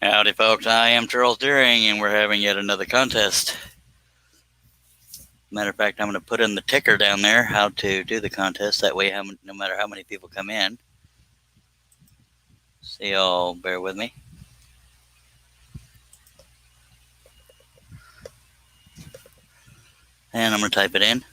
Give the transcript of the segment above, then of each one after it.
Howdy, folks. I am Charles Deering, and we're having yet another contest. Matter of fact, I'm going to put in the ticker down there how to do the contest. That way, no matter how many people come in, so y'all bear with me. And I'm going to type it in.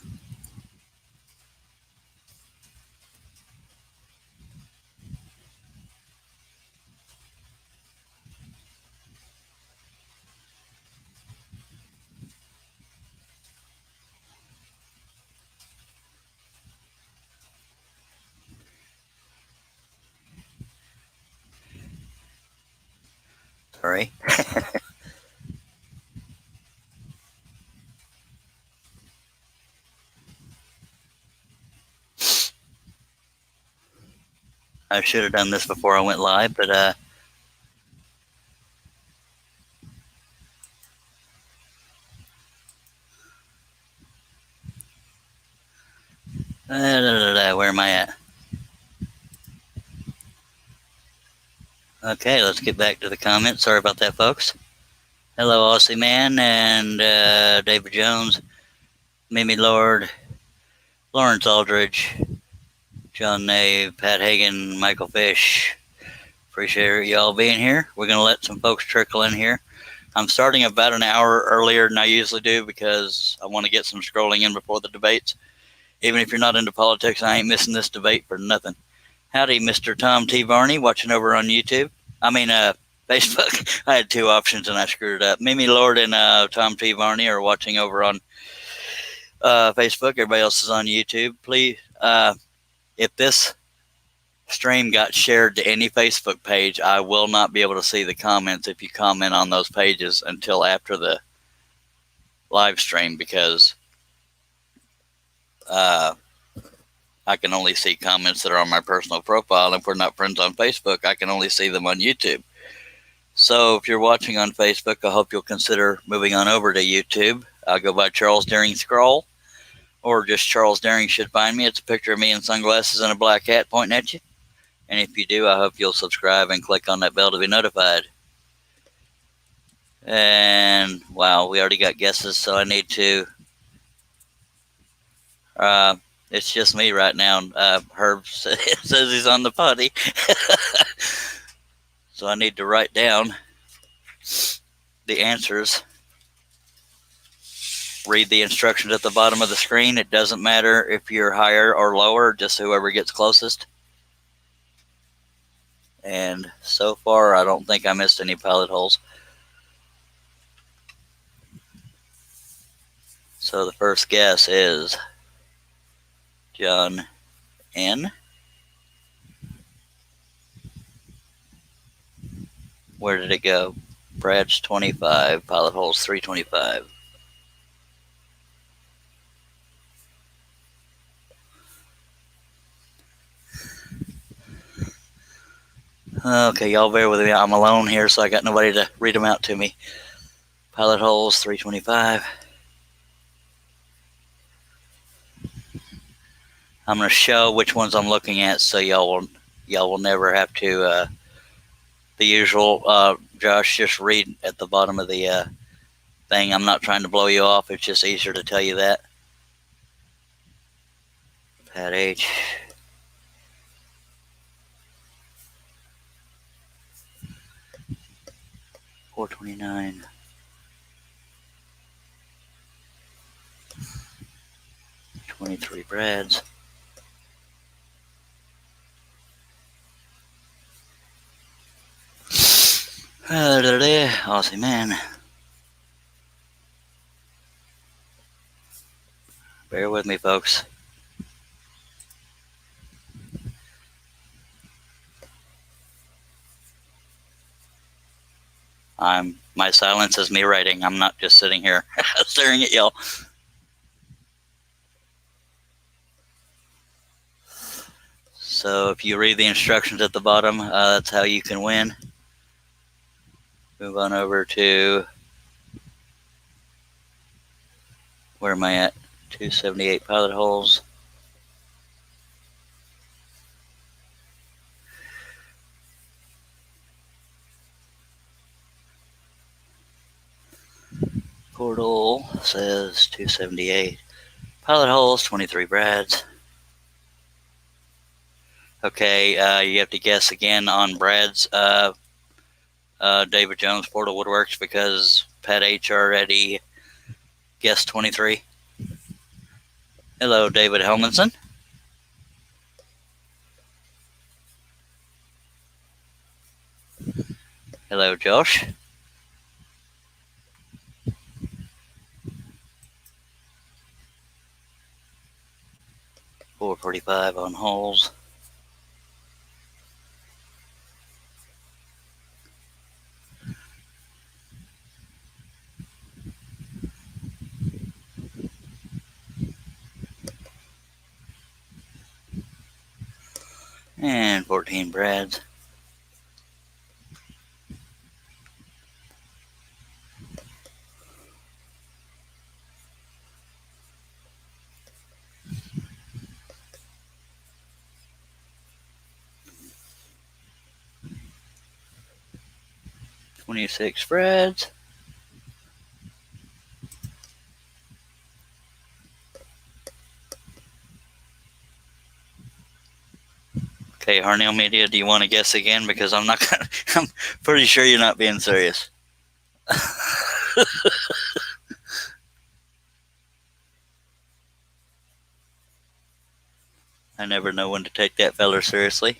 Sorry. I should have done this before I went live, but where am I at? Okay, let's get back to the comments. Sorry about that, folks. Hello, Aussie Man and David Jones, Mimi Lord, Lawrence Aldridge, John Nave, Pat Hagen, Michael Fish. Appreciate y'all being here. We're going to let some folks trickle in here. I'm starting about an hour earlier than I usually do because I want to get some scrolling in before the debates. Even if you're not into politics, I ain't missing this debate for nothing. Howdy, Mr. Tom T. Varney, watching over on YouTube. Facebook. I had two options and I screwed it up. Mimi Lord and Tom T. Varney are watching over on Facebook. Everybody else is on YouTube. Please, if this stream got shared to any Facebook page, I will not be able to see the comments if you comment on those pages until after the live stream, because I can only see comments that are on my personal profile, and if we're not friends on Facebook, I can only see them on YouTube. So if you're watching on Facebook, I hope you'll consider moving on over to YouTube. I'll go by Charles Deering Scroll, or just Charles Deering should find me. It's a picture of me in sunglasses and a black hat pointing at you. And if you do, I hope you'll subscribe and click on that bell to be notified. And wow, we already got guesses, so I need to. It's just me right now. Herb says he's on the potty, so I need to write down the answers. Read the instructions at the bottom of the screen. It doesn't matter if you're higher or lower, just whoever gets closest. And so far, I don't think I missed any pilot holes. So the first guess is John N. Where did it go? Brad's 25, pilot holes 325. Okay, y'all bear with me. I'm alone here, so I got nobody to read them out to me. Pilot holes 325. I'm going to show which ones I'm looking at, so y'all will never have to. The usual, Josh, just read at the bottom of the thing. I'm not trying to blow you off. It's just easier to tell you that. Pat H. $429. 23 Brads. Aussie Man. Bear with me, folks. My silence is me writing. I'm not just sitting here staring at y'all. So if you read the instructions at the bottom, that's how you can win. Move on over to, where am I at? 278 pilot holes. Portal says 278. Pilot holes, 23 Brads. Okay, you have to guess again on Brad's David Jones Portal Woodworks because Pat H already guessed 23. Hello, David Helmanson. Hello, Josh. $445 on holes. And 14 Brads. $26 Brads. Okay, Harnell Media, do you want to guess again? Because I'm pretty sure you're not being serious. I never know when to take that feller seriously.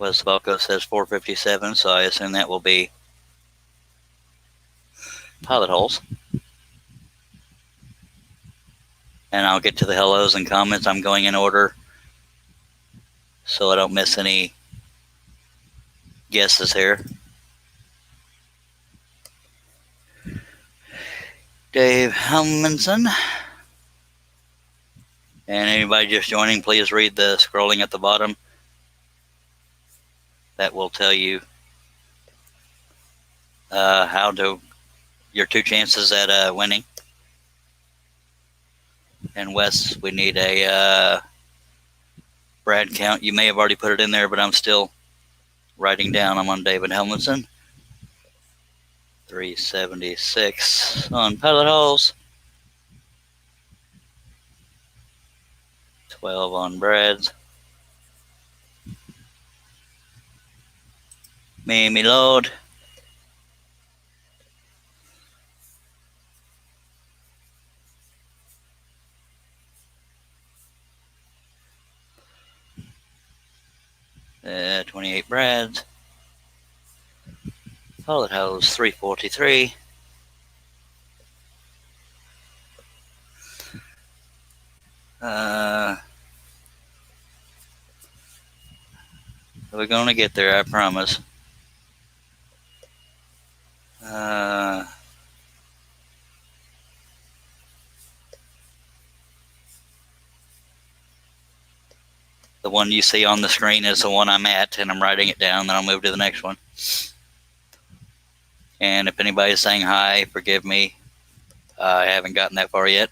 Wes Valco says 457, so I assume that will be pilot holes. And I'll get to the hellos and comments. I'm going in order so I don't miss any guesses here. Dave Helmanson. And anybody just joining, please read the scrolling at the bottom. That will tell you your two chances at winning. And Wes, we need a Brad count. You may have already put it in there, but I'm still writing down. I'm on David Helmanson. 376 on pilot holes. 12 on Brad's. Mimi Lord. Uh, 28 Brad's. Pilot hose 343. We're gonna get there, I promise. The one you see on the screen is the one I'm at, and I'm writing it down, then I'll move to the next one. And if anybody's saying hi, forgive me. I haven't gotten that far yet.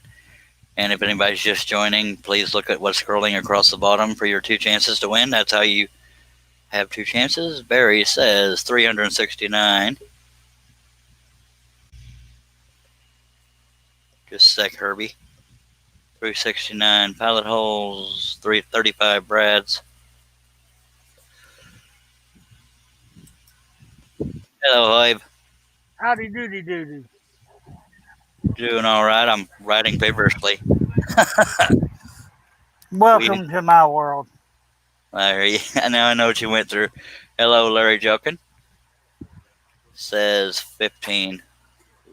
And if anybody's just joining, please look at what's scrolling across the bottom for your two chances to win. That's how you have two chances. Barry says 369. Just a sec, Herbie. 369 pilot holes, 335 Brads. Hello, Hive. Howdy doody doody. Doing all right. I'm writing feverishly. Welcome to my world. Larry, now I know what you went through. Hello, Larry Jokin. Says 15.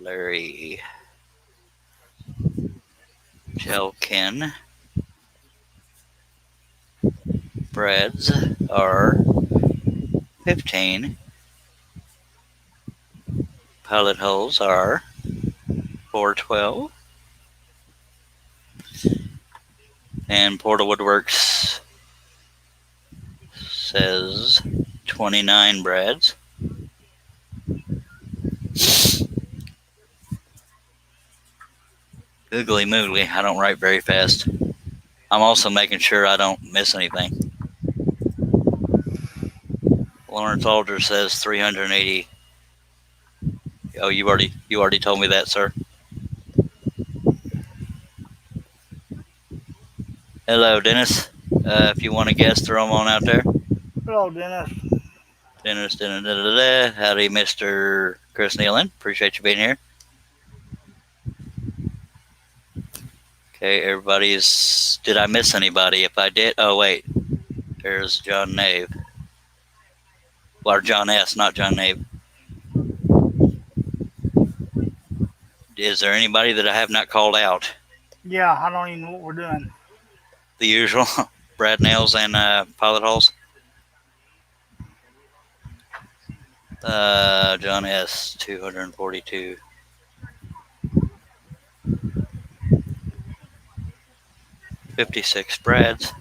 Larry Jelkin. Breads are 15. Pilot holes are 412. And Portal Woodworks says 29 Brads. Googly moogly, I don't write very fast. I'm also making sure I don't miss anything. Lawrence Aldridge says 380. Oh, you already told me that, sir. Hello, Dennis. If you want to guess, throw them on out there. Hello, Dennis. Dennis, howdy, Mr. Chris Nealon. Appreciate you being here. Okay, everybody's. Did I miss anybody? If I did, oh wait, there's John Nave. Or John S., not John Nave. Is there anybody that I have not called out? Yeah, I don't even know what we're doing. The usual, Brad Nails and Pilot Holes. John S., 242. $56 Brads.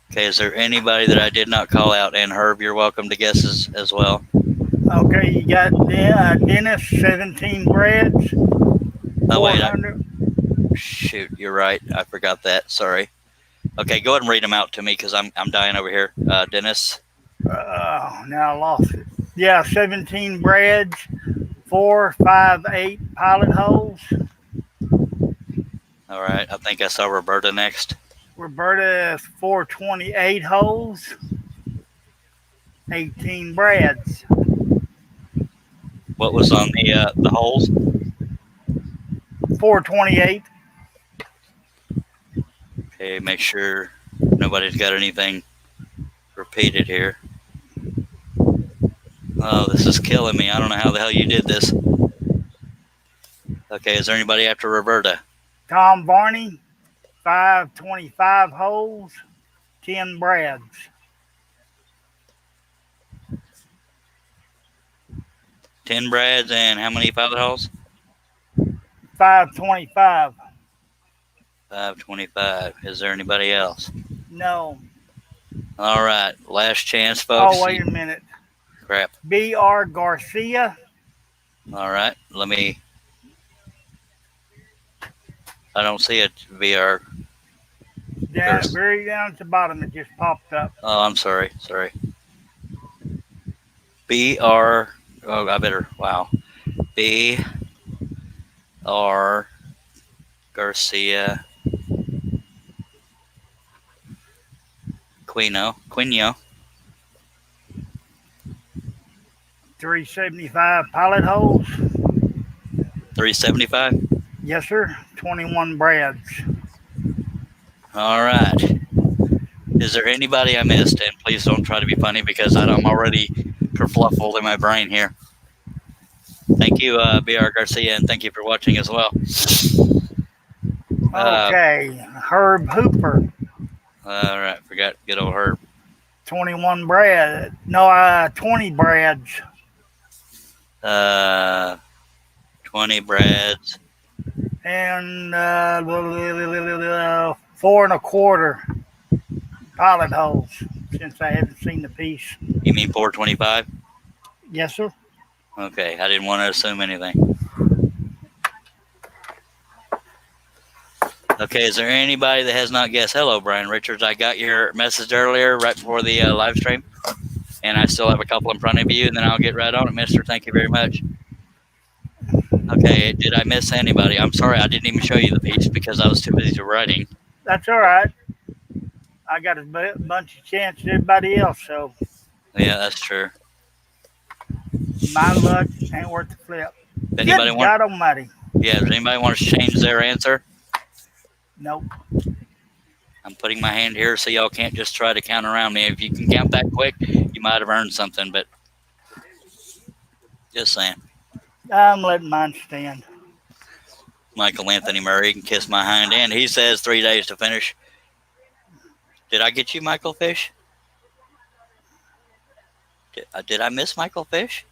Okay, is there anybody that I did not call out? And Herb, you're welcome to guess as well. Okay, you got Dennis, 17 Brads. Oh, wait. 400. Shoot, you're right. I forgot that. Sorry. Okay, go ahead and read them out to me because I'm dying over here. Dennis. Now I lost it. Yeah, 17 Brads, 458 Pilot Holes. All right, I think I saw Roberta next. Roberta, 428 holes, 18 Brads. What was on the holes? 428. Okay, make sure nobody's got anything repeated here. Oh, this is killing me. I don't know how the hell you did this. Okay, is there anybody after Roberta? Tom Barney, 525 holes, 10 Brads. 10 Brads and how many Pilot Holes? 525. 525. Is there anybody else? No. All right, last chance, folks. Oh, wait a minute. Crap. B.R. Garcia. All right, let me. I don't see it, VR. Down, very down at the bottom, it just popped up. Oh, I'm sorry. B.R. Oh, I better. Wow. B.R. Garcia. Quino. 375 Pilot Holes. 375? Yes, sir. 21 Brads. All right. Is there anybody I missed? And please don't try to be funny because I'm already kerfluffled in my brain here. Thank you, B.R. Garcia, and thank you for watching as well. Okay. Herb Hooper. All right. Forgot good old Herb. 21 Brad. No, 20 Brads. 20 Brads. And 4 1/4 Pilot Holes, since I haven't seen the piece. You mean 425? Yes, sir. Okay, I didn't want to assume anything. Okay, is there anybody that has not guessed? Hello, Brian Richards. I got your message earlier right before the live stream, and I still have a couple in front of you, and then I'll get right on it, mister. Thank you very much. Okay, did I miss anybody? I'm sorry, I didn't even show you the piece because I was too busy writing. That's all right. I got a bunch of chance to everybody else, so. Yeah, that's true. My luck ain't worth the flip. If anybody God almighty. Yeah, does anybody want to change their answer? Nope. I'm putting my hand here so y'all can't just try to count around me. If you can count that quick, you might have earned something, but just saying. I'm letting mine stand. Michael Anthony Murray can kiss my hind end. He says 3 days to finish. Did I get you, Michael Fish? Did I miss Michael Fish?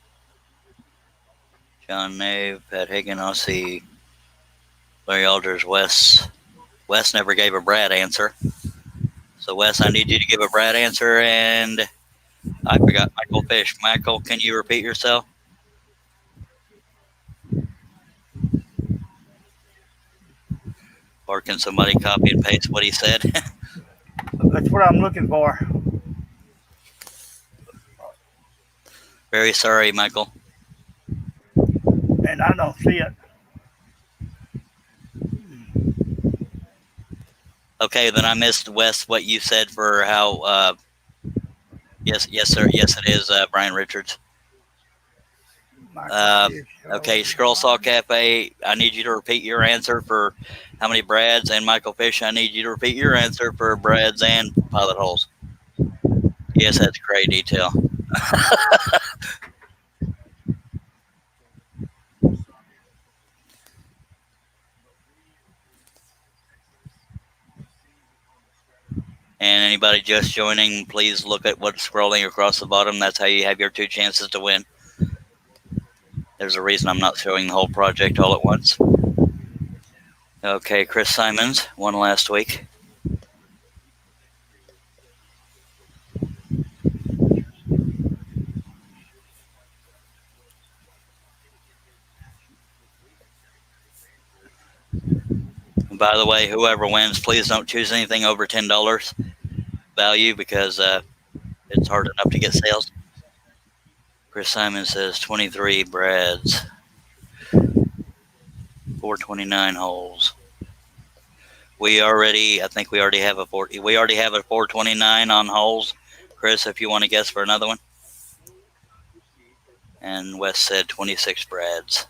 John Nave, Pat Hagan, Aussie, Larry Alders, Wes. Wes never gave a Brad answer. So, Wes, I need you to give a Brad answer, and I forgot Michael Fish. Michael, can you repeat yourself? Or can somebody copy and paste what he said? That's what I'm looking for. Very sorry, Michael. And I don't see it. Okay, then I missed, Wes, what you said for how. Yes, sir. Yes, it is Brian Richards. Okay, Scroll Saw Cafe, I need you to repeat your answer for how many Brads, and Michael Fish, I need you to repeat your answer for Brads and pilot holes. Yes, that's great detail. And anybody just joining, please look at what's scrolling across the bottom. That's how you have your 2 chances to win. There's a reason I'm not showing the whole project all at once. Okay, Chris Simons won last week. And by the way, whoever wins, please don't choose anything over $10 value because it's hard enough to get sales. Chris Simon says 23 Brads, 429 holes. I think we already have a 40. We already have a 429 on holes. Chris, if you want to guess for another one. And Wes said 26 Brads.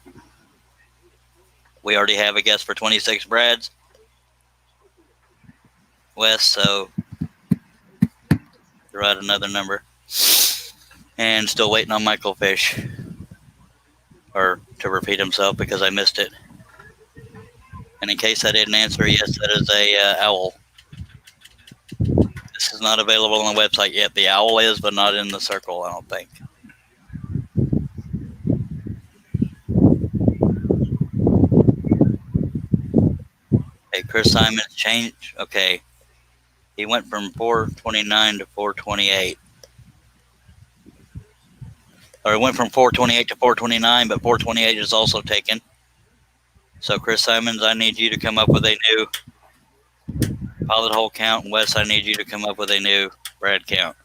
We already have a guess for 26 Brads. Wes, so throw out another number. And still waiting on Michael Fish. Or to repeat himself because I missed it. And in case I didn't answer, yes, that is a owl. This is not available on the website yet. The owl is, but not in the circle, I don't think. Okay, Chris Simon changed. Okay. He went from 429 to 428. Or it went from 428 to 429, but 428 is also taken. So, Chris Simons, I need you to come up with a new pilot hole count. And Wes, I need you to come up with a new Brad count.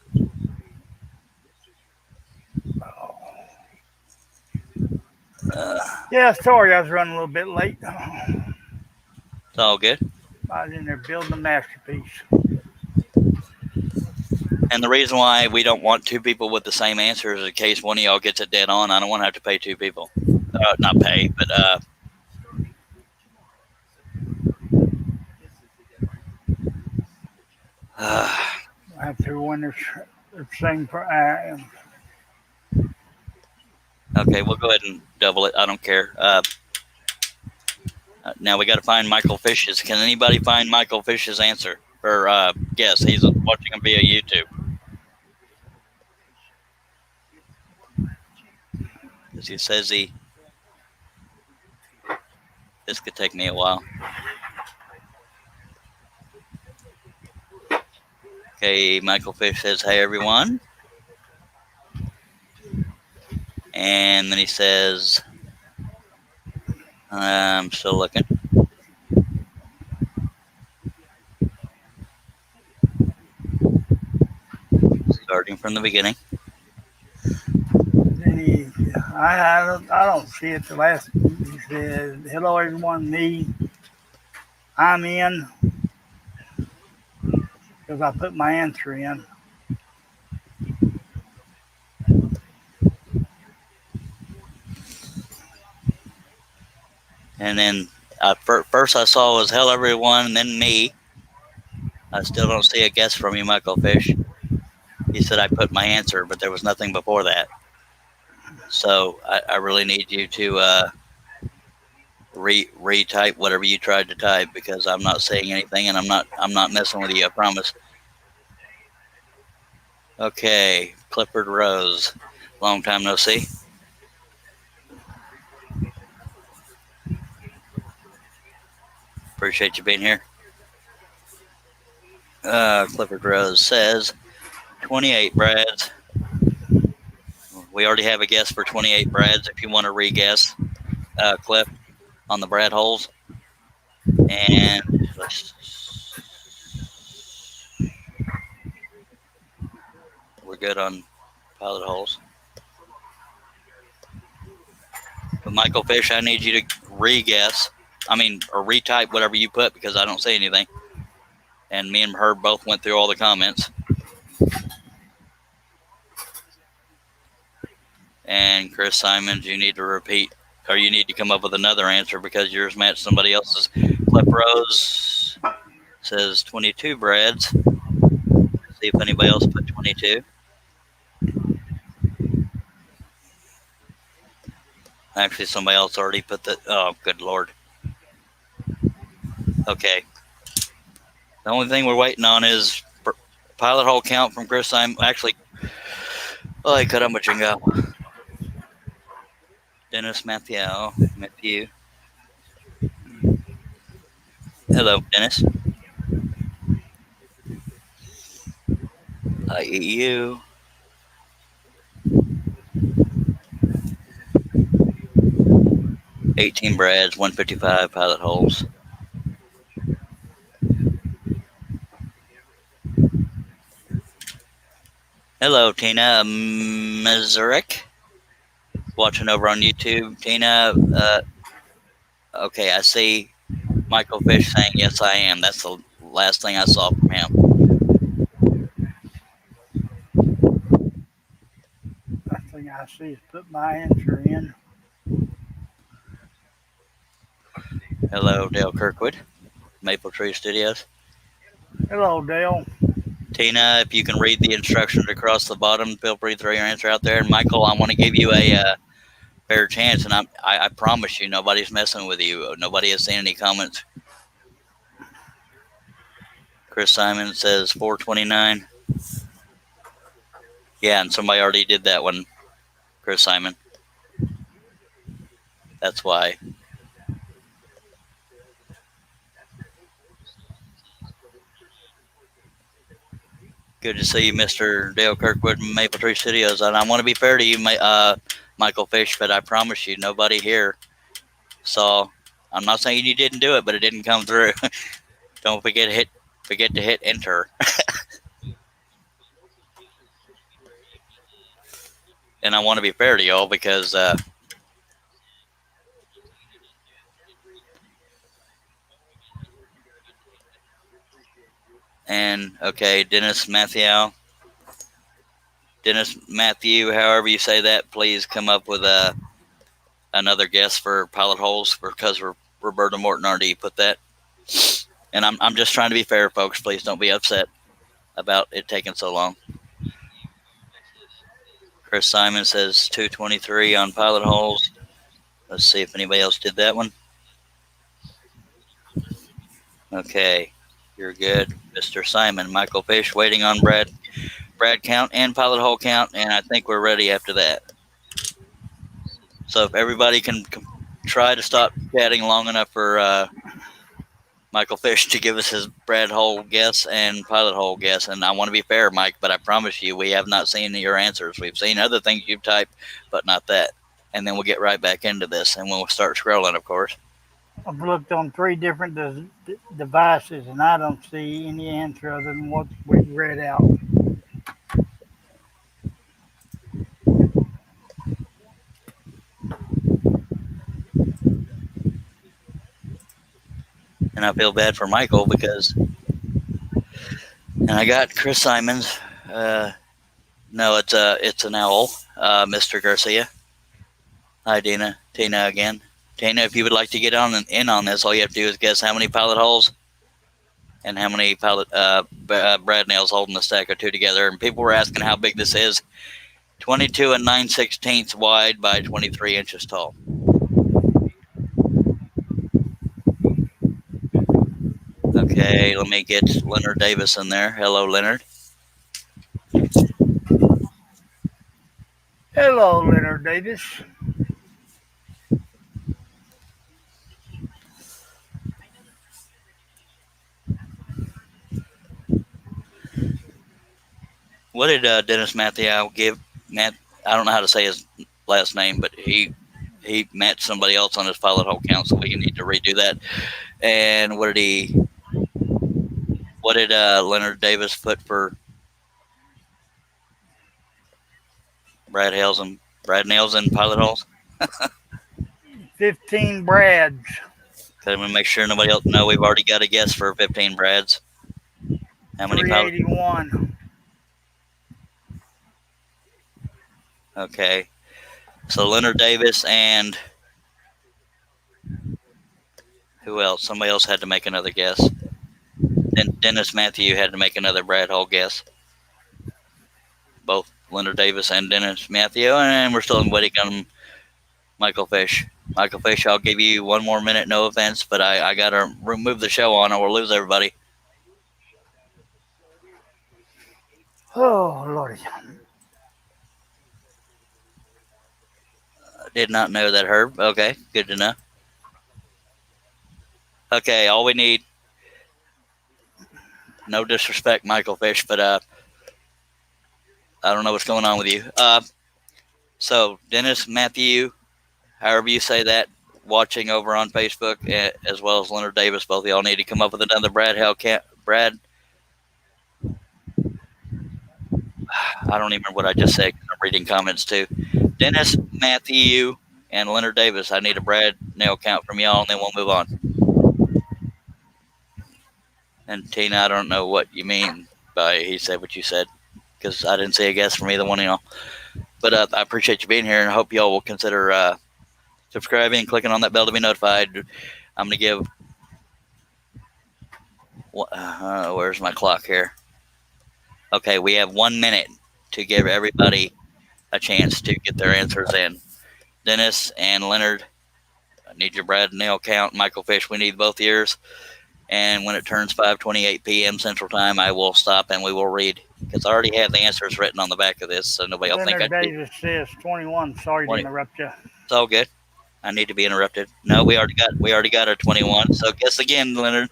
Yeah, sorry I was running a little bit late. It's all good. I was in there building a masterpiece. And the reason why we don't want 2 people with the same answer is in case one of y'all gets it dead on. I don't want to have to pay 2 people. Not pay, but I have to win the same. Okay, we'll go ahead and double it. I don't care. Now we got to find Michael Fish's. Can anybody find Michael Fish's answer? Or guess. He's watching him via YouTube. Because he says this could take me a while. Okay, Michael Fish says, hey, everyone. And then he says, I'm still looking. Starting from the beginning. I don't see it. The last he said, hello everyone, me. I'm in. Because I put my answer in. And then first I saw was hello everyone, and then me. I still don't see a guess from you, Michael Fish. He said I put my answer, but there was nothing before that. So I really need you to retype whatever you tried to type because I'm not saying anything and I'm not messing with you, I promise. Okay, Clifford Rose. Long time no see. Appreciate you being here. Clifford Rose says 28 Brads. We already have a guess for 28 Brads if you want to re-guess, Cliff, on the Brad holes. And we're good on pilot holes. But Michael Fish, I need you to re-guess. I mean, or retype whatever you put because I don't say anything. And me and Herb both went through all the comments. And Chris Simons, you need to repeat, or you need to come up with another answer because yours matched somebody else's. Clip Rose says 22 Brads. See if anybody else put 22. Actually, somebody else already put that. Oh, good Lord. Okay. The only thing we're waiting on is pilot hole count from Chris Simon. Actually, oh, caramba chingao. Dennis Matthew. Hello, Dennis. I eat you. $18 Brads, 155 pilot holes. Hello, Tina Mazurek. Watching over on YouTube. Tina, okay, I see Michael Fish saying, yes, I am. That's the last thing I saw from him. Last thing I see is put my answer in. Hello, Dale Kirkwood, Maple Tree Studios. Hello, Dale. Tina, if you can read the instructions across the bottom, feel free to throw your answer out there. And Michael, I want to give you a fair chance, and I promise you, nobody's messing with you. Nobody has seen any comments. Chris Simon says 429. Yeah, and somebody already did that one, Chris Simon. That's why. Good to see you, Mr. Dale Kirkwood, Maple Tree Studios. And I want to be fair to you, Michael Fish, but I promise you, nobody here saw. I'm not saying you didn't do it, but it didn't come through. Don't forget to hit enter. And I want to be fair to y'all because and okay, Dennis Matthew, however you say that, please come up with another guess for pilot holes because Roberta Morton already put that. And I'm just trying to be fair, folks. Please don't be upset about it taking so long. Chris Simon says 223 on pilot holes. Let's see if anybody else did that one. Okay, you're good, Mr. Simon. Michael Fish waiting on Brad count and pilot hole count, and I think we're ready after that. So if everybody can try to stop chatting long enough for Michael Fish to give us his Brad hole guess and pilot hole guess. And I want to be fair, Mike, but I promise you we have not seen your answers. We've seen other things you've typed, but not that. And then we'll get right back into this, and we'll start scrolling, of course. I've looked on 3 different devices, and I don't see any answer other than what we read out. And I feel bad for Michael because, and I got Chris Simons. No, it's an owl, Mr. Garcia. Hi, Tina again. Tina, if you would like to get in on this, all you have to do is guess how many pilot holes and how many pilot brad nails holding the stack or two together. And people were asking how big this is. 22 and 9/16 wide by 23 inches tall. Okay, let me get Leonard Davis in there. Hello, Leonard. Hello, Leonard Davis. What did Dennis Matthew give? Matt, I don't know how to say his last name, but he matched somebody else on his pilot hole count, so we need to redo that. And what did Leonard Davis put for Brad Nails and pilot holes? 15 Brads. Can we make sure nobody else know we've already got a guess for 15 Brads? How many pilots? 381. Okay. So Leonard Davis and who else? Somebody else had to make another guess. Then Dennis Matthew had to make another Brad Hall guess. Both Leonard Davis and Dennis Matthew, and we're still waiting on Michael Fish. Michael Fish, I'll give you 1 more minute, no offense, but I got to remove the show on or we'll lose everybody. Oh, Lordy. Did not know that, Herb. Okay, good to know. Okay, all we need, no disrespect, Michael Fish, but I don't know what's going on with you. So Dennis Matthew, however you say that, watching over on Facebook, as well as Leonard Davis, both of y'all need to come up with another Brad. I don't even remember what I just said. I'm reading comments too. Dennis Matthew and Leonard Davis, I need a Brad nail count from y'all, and then we'll move on. And Tina, I don't know what you mean by he said what you said, because I didn't see a guess from either one of y'all. But I appreciate you being here, and I hope y'all will consider subscribing and clicking on that bell to be notified. I'm going to give... where's my clock here? Okay, we have 1 minute to give everybody a chance to get their answers in. Dennis and Leonard, I need your Brad nail count. Michael Fish, we need both ears. And when it turns 5:28 p.m. Central Time, I will stop and we will read, because I already have the answers written on the back of this, so nobody will think I did. Davis says 21. Sorry 20. to interrupt you. It's all good. I need to be interrupted. No, we already got our 21. So guess again, Leonard.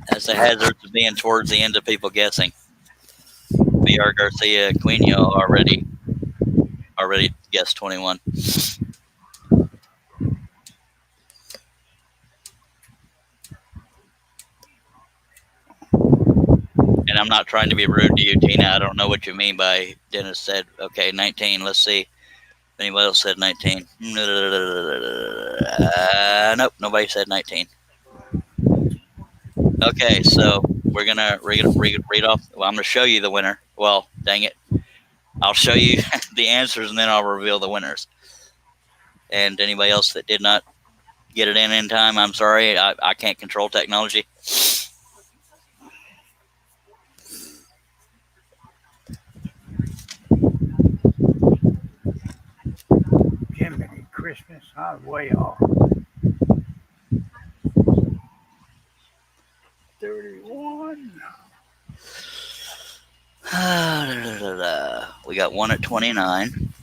That's the hazards of being towards the end of people guessing. B.R. Garcia Quino already guessed 21. And I'm not trying to be rude to you, Tina. I don't know what you mean by Dennis said, okay, 19. Let's see if anybody else said 19. Nope, nobody said 19. Okay, so we're gonna read off. Well, I'm gonna show you the winner. Well, dang it, I'll show you the answers and then I'll reveal the winners. And anybody else that did not get it in time, I'm sorry. I can't control technology. Jiminy Christmas, I'm way off. 31. We got one at 29.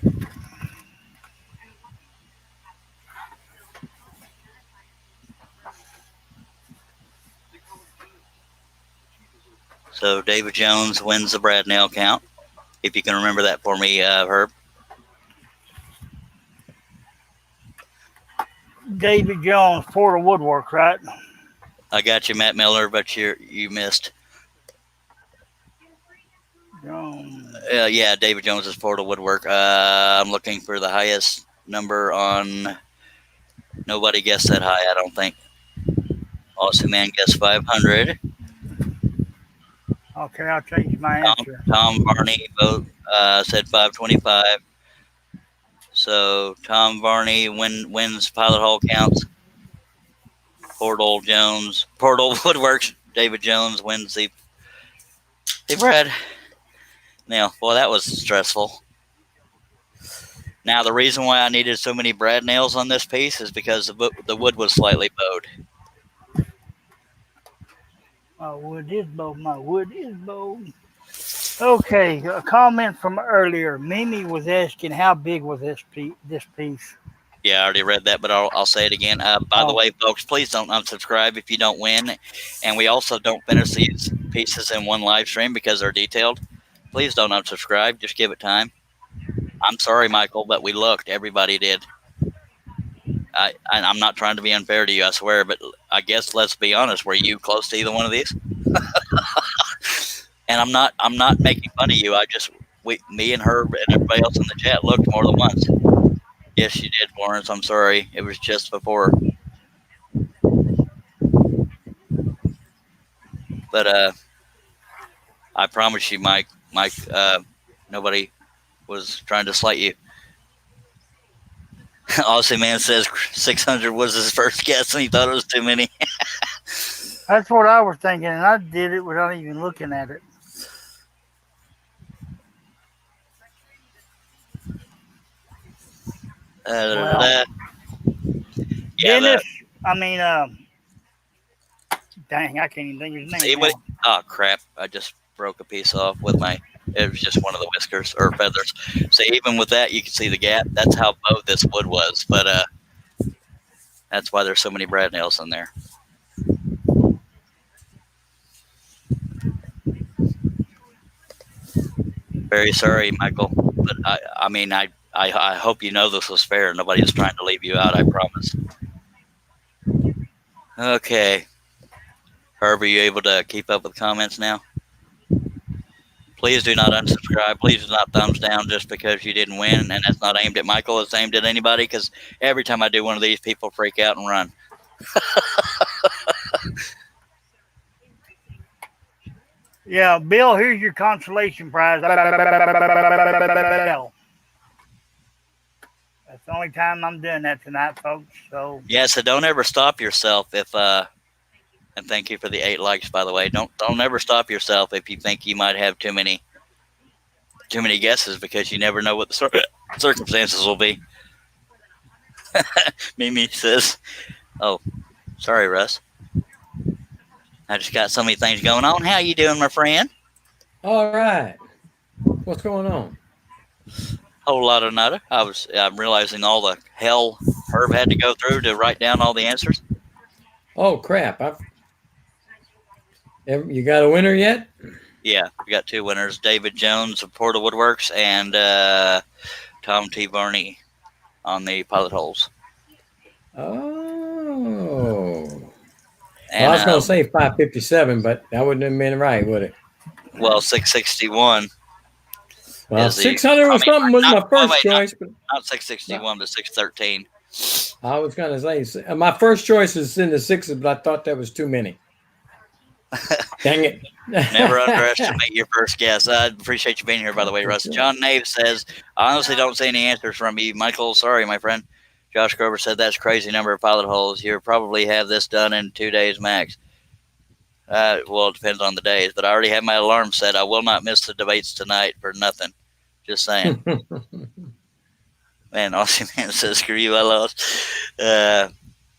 So David Jones wins the Brad nail count. If you can remember that for me, Herb. David Jones, Porter Woodwork, right? I got you, Matt Miller, but you missed. Jones. Yeah, David Jones is Porter Woodwork. I'm looking for the highest number on. Nobody guessed that high, I don't think. Aussie Man guessed 500. Okay, I'll change my answer. Tom Varney both said 525. So Tom Varney wins pilot hole counts. Portal Woodworks. David Jones wins the Brad. Now, boy, that was stressful. Now, the reason why I needed so many Brad nails on this piece is because the wood was slightly bowed. My wood is bowed. Okay, a comment from earlier. Mimi was asking how big was this piece. Yeah, I already read that, but I'll say it again. By the way, folks, please don't unsubscribe if you don't win. And we also don't finish these pieces in one live stream because they're detailed. Please don't unsubscribe. Just give it time. I'm sorry, Michael, but we looked. Everybody did. I'm not trying to be unfair to you, I swear, but I guess let's be honest. Were you close to either one of these? And I'm not making fun of you. Me and her and everybody else in the chat looked more than once. Yes, you did, Lawrence. I'm sorry. It was just before. But I promise you, Mike, nobody was trying to slight you. Aussie Man says 600 was his first guess, and he thought it was too many. That's what I was thinking, and I did it without even looking at it. Yeah, Dennis, dang, I can't even think of his name. Oh, crap. I just broke a piece off with it was just one of the whiskers or feathers. So even with that, you can see the gap. That's how bowed this wood was. But that's why there's so many brad nails in there. Very sorry, Michael. But I hope you know this was fair. Nobody's trying to leave you out, I promise. Okay. Herb, are you able to keep up with comments now? Please do not unsubscribe. Please do not thumbs down just because you didn't win. And that's not aimed at Michael. It's aimed at anybody, because every time I do one of these, people freak out and run. Yeah, Bill, here's your consolation prize. That's the only time I'm doing that tonight, folks. So yeah, so don't ever stop yourself if and thank you for the 8 likes, by the way. Don't ever stop yourself if you think you might have too many guesses, because you never know what the circumstances will be. Mimi says, "Oh, sorry, Russ. I just got so many things going on. How you doing, my friend?" All right. What's going on? Whole lot of nada. I'm realizing all the hell Herb had to go through to write down all the answers. Oh, crap. You got a winner yet? Yeah, we got 2 winners. David Jones of Portal Woodworks and Tom T. Varney on the pilot holes. Oh. And, I was going to say 557, but that wouldn't have been right, would it? Well, 661. Well, 600 or something was my first choice. Not 661, but 613. I was going to say, my first choice is in the 6s, but I thought that was too many. Dang it. Never underestimate your first guess. I appreciate you being here, by the way, Russ. John Nave says, "I honestly don't see any answers from you, Michael. Sorry, my friend." Josh Grover said, "That's a crazy number of pilot holes. You'll probably have this done in 2 days max." Well, it depends on the days, but I already have my alarm set. I will not miss the debates tonight for nothing. Just saying. Man, Aussie Man says, "Screw you, I lost."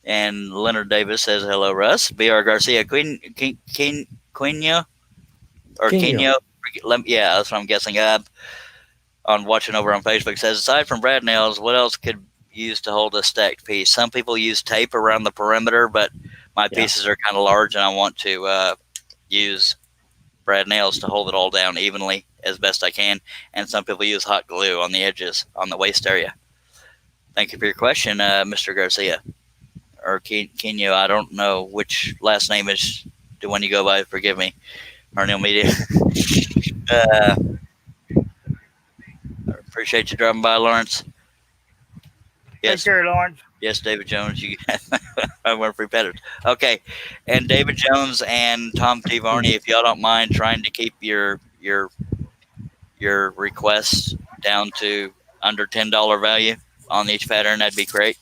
And Leonard Davis says, "Hello, Russ." B.R. Garcia, Quino. Yeah, that's what I'm guessing. On watching over on Facebook, says, "Aside from brad nails, what else could use to hold a stacked piece? Some people use tape around the perimeter, but my pieces are kind of large, and I want to use brad nails to hold it all down evenly as best I can. And some people use hot glue on the edges, on the waist area." Thank you for your question, Mr. Garcia. Or Kenyo, I don't know which last name is the one you go by. Forgive me. Arnell Media. Appreciate you dropping by, Lawrence. Yes. Take care, Lawrence. Yes, David Jones. I went for repetitive. Okay, and David Jones and Tom T. Varney, if y'all don't mind trying to keep your requests down to under $10 value on each pattern, that'd be great,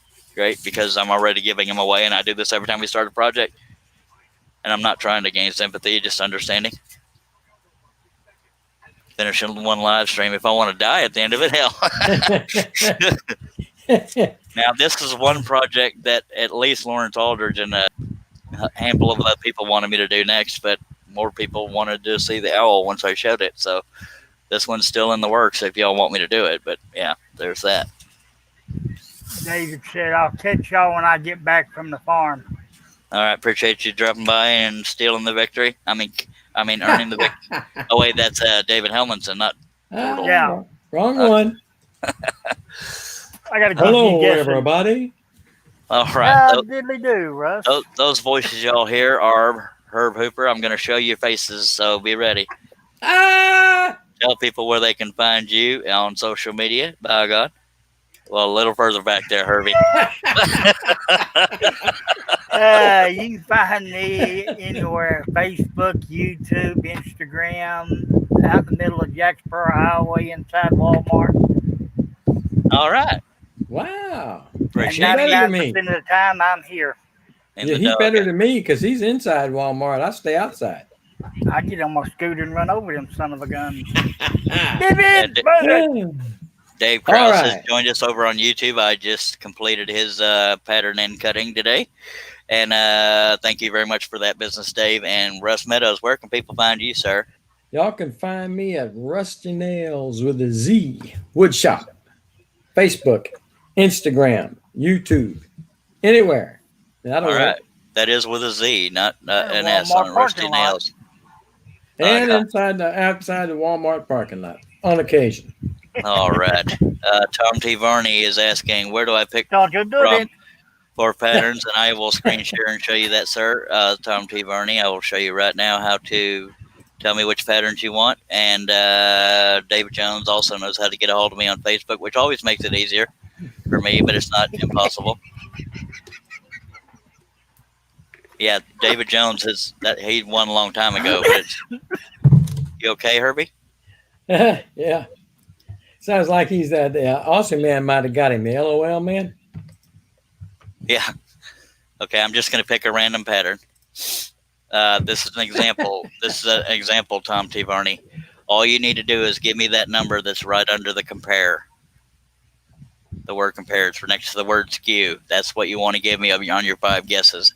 because I'm already giving them away, and I do this every time we start a project, and I'm not trying to gain sympathy, just understanding. Finishing one live stream. If I want to die at the end of it, hell. Now, this is one project that at least Lawrence Aldridge and a handful of other people wanted me to do next, but more people wanted to see the owl once I showed it. So this one's still in the works if y'all want me to do it. But yeah, there's that. David said, "I'll catch y'all when I get back from the farm." All right, appreciate you dropping by and stealing the victory. I mean, earning the victory. Oh wait, that's David Helmanson, not Portal. Wrong one. I got to keep Hello, you guessing. everybody. All right. Diddly do, Russ. Those voices y'all hear are Herb Hooper. I'm going to show you faces, so be ready. Ah! Tell people where they can find you on social media, by God. Well, a little further back there, Herbie. You can find me anywhere: Facebook, YouTube, Instagram, out in the middle of Jacksboro Highway inside Walmart. All right. Wow. Appreciate better it. than 99% me. of the time, I'm here. In Yeah, the he's dog. better than me because he's inside Walmart. I stay outside. I get on my scooter and run over them son of a gun. Ah. David, Dave Krause All has right. joined us over on YouTube. I just completed his pattern and cutting today. And thank you very much for that business, Dave. And Russ Meadows, where can people find you, sir? Y'all can find me at Rusty Nails with a Z Woodshop. Facebook, Instagram, YouTube, anywhere. That'll All work. right. That is with a Z, not an S Walmart on Rusty parking lot. Nails. And Okay. outside the Walmart parking lot on occasion. All right. Tom T. Varney is asking, where do I pick Don't you do from it. for patterns? And I will screen share and show you that, sir. Tom T. Varney, I will show you right now how to tell me which patterns you want. And David Jones also knows how to get a hold of me on Facebook, which always makes it easier for me, but it's not impossible. Yeah, David Jones he won a long time ago. But you okay, Herbie? Yeah. Sounds like he's the Aussie man might have got him. The LOL man. Yeah. Okay, I'm just going to pick a random pattern. This is an example. This is an example, Tom T. Varney. All you need to do is give me that number that's right under the compare. The word compare. It's next to the word skew. That's what you want to give me on your 5 guesses.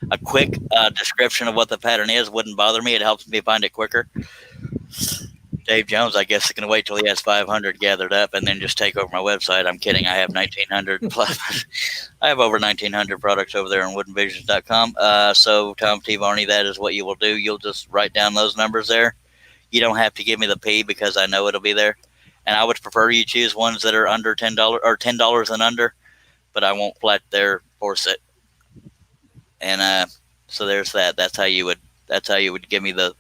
A quick description of what the pattern is wouldn't bother me. It helps me find it quicker. Dave Jones, I guess, is going to wait till he has 500 gathered up and then just take over my website. I'm kidding. I have 1,900 plus. I have over 1,900 products over there on woodenvisions.com. So, Tom T. Varney, that is what you will do. You'll just write down those numbers there. You don't have to give me the P because I know it'll be there. And I would prefer you choose ones that are under $10 or $10 and under, but I won't flat there force it. And so there's that. That's how you would give me the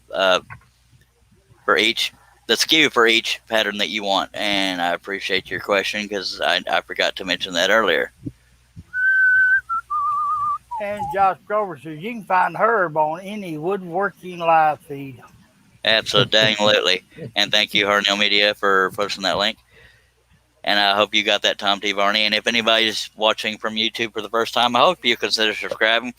for each the skew for each pattern that you want. And I appreciate your question because I forgot to mention that earlier. And Josh Grover says you can find Herb on any woodworking live feed. Absolutely. And thank you, Harnell Media, for posting that link. And I hope you got that, Tom T. Varney. And if anybody's watching from YouTube for the first time, I hope you consider subscribing.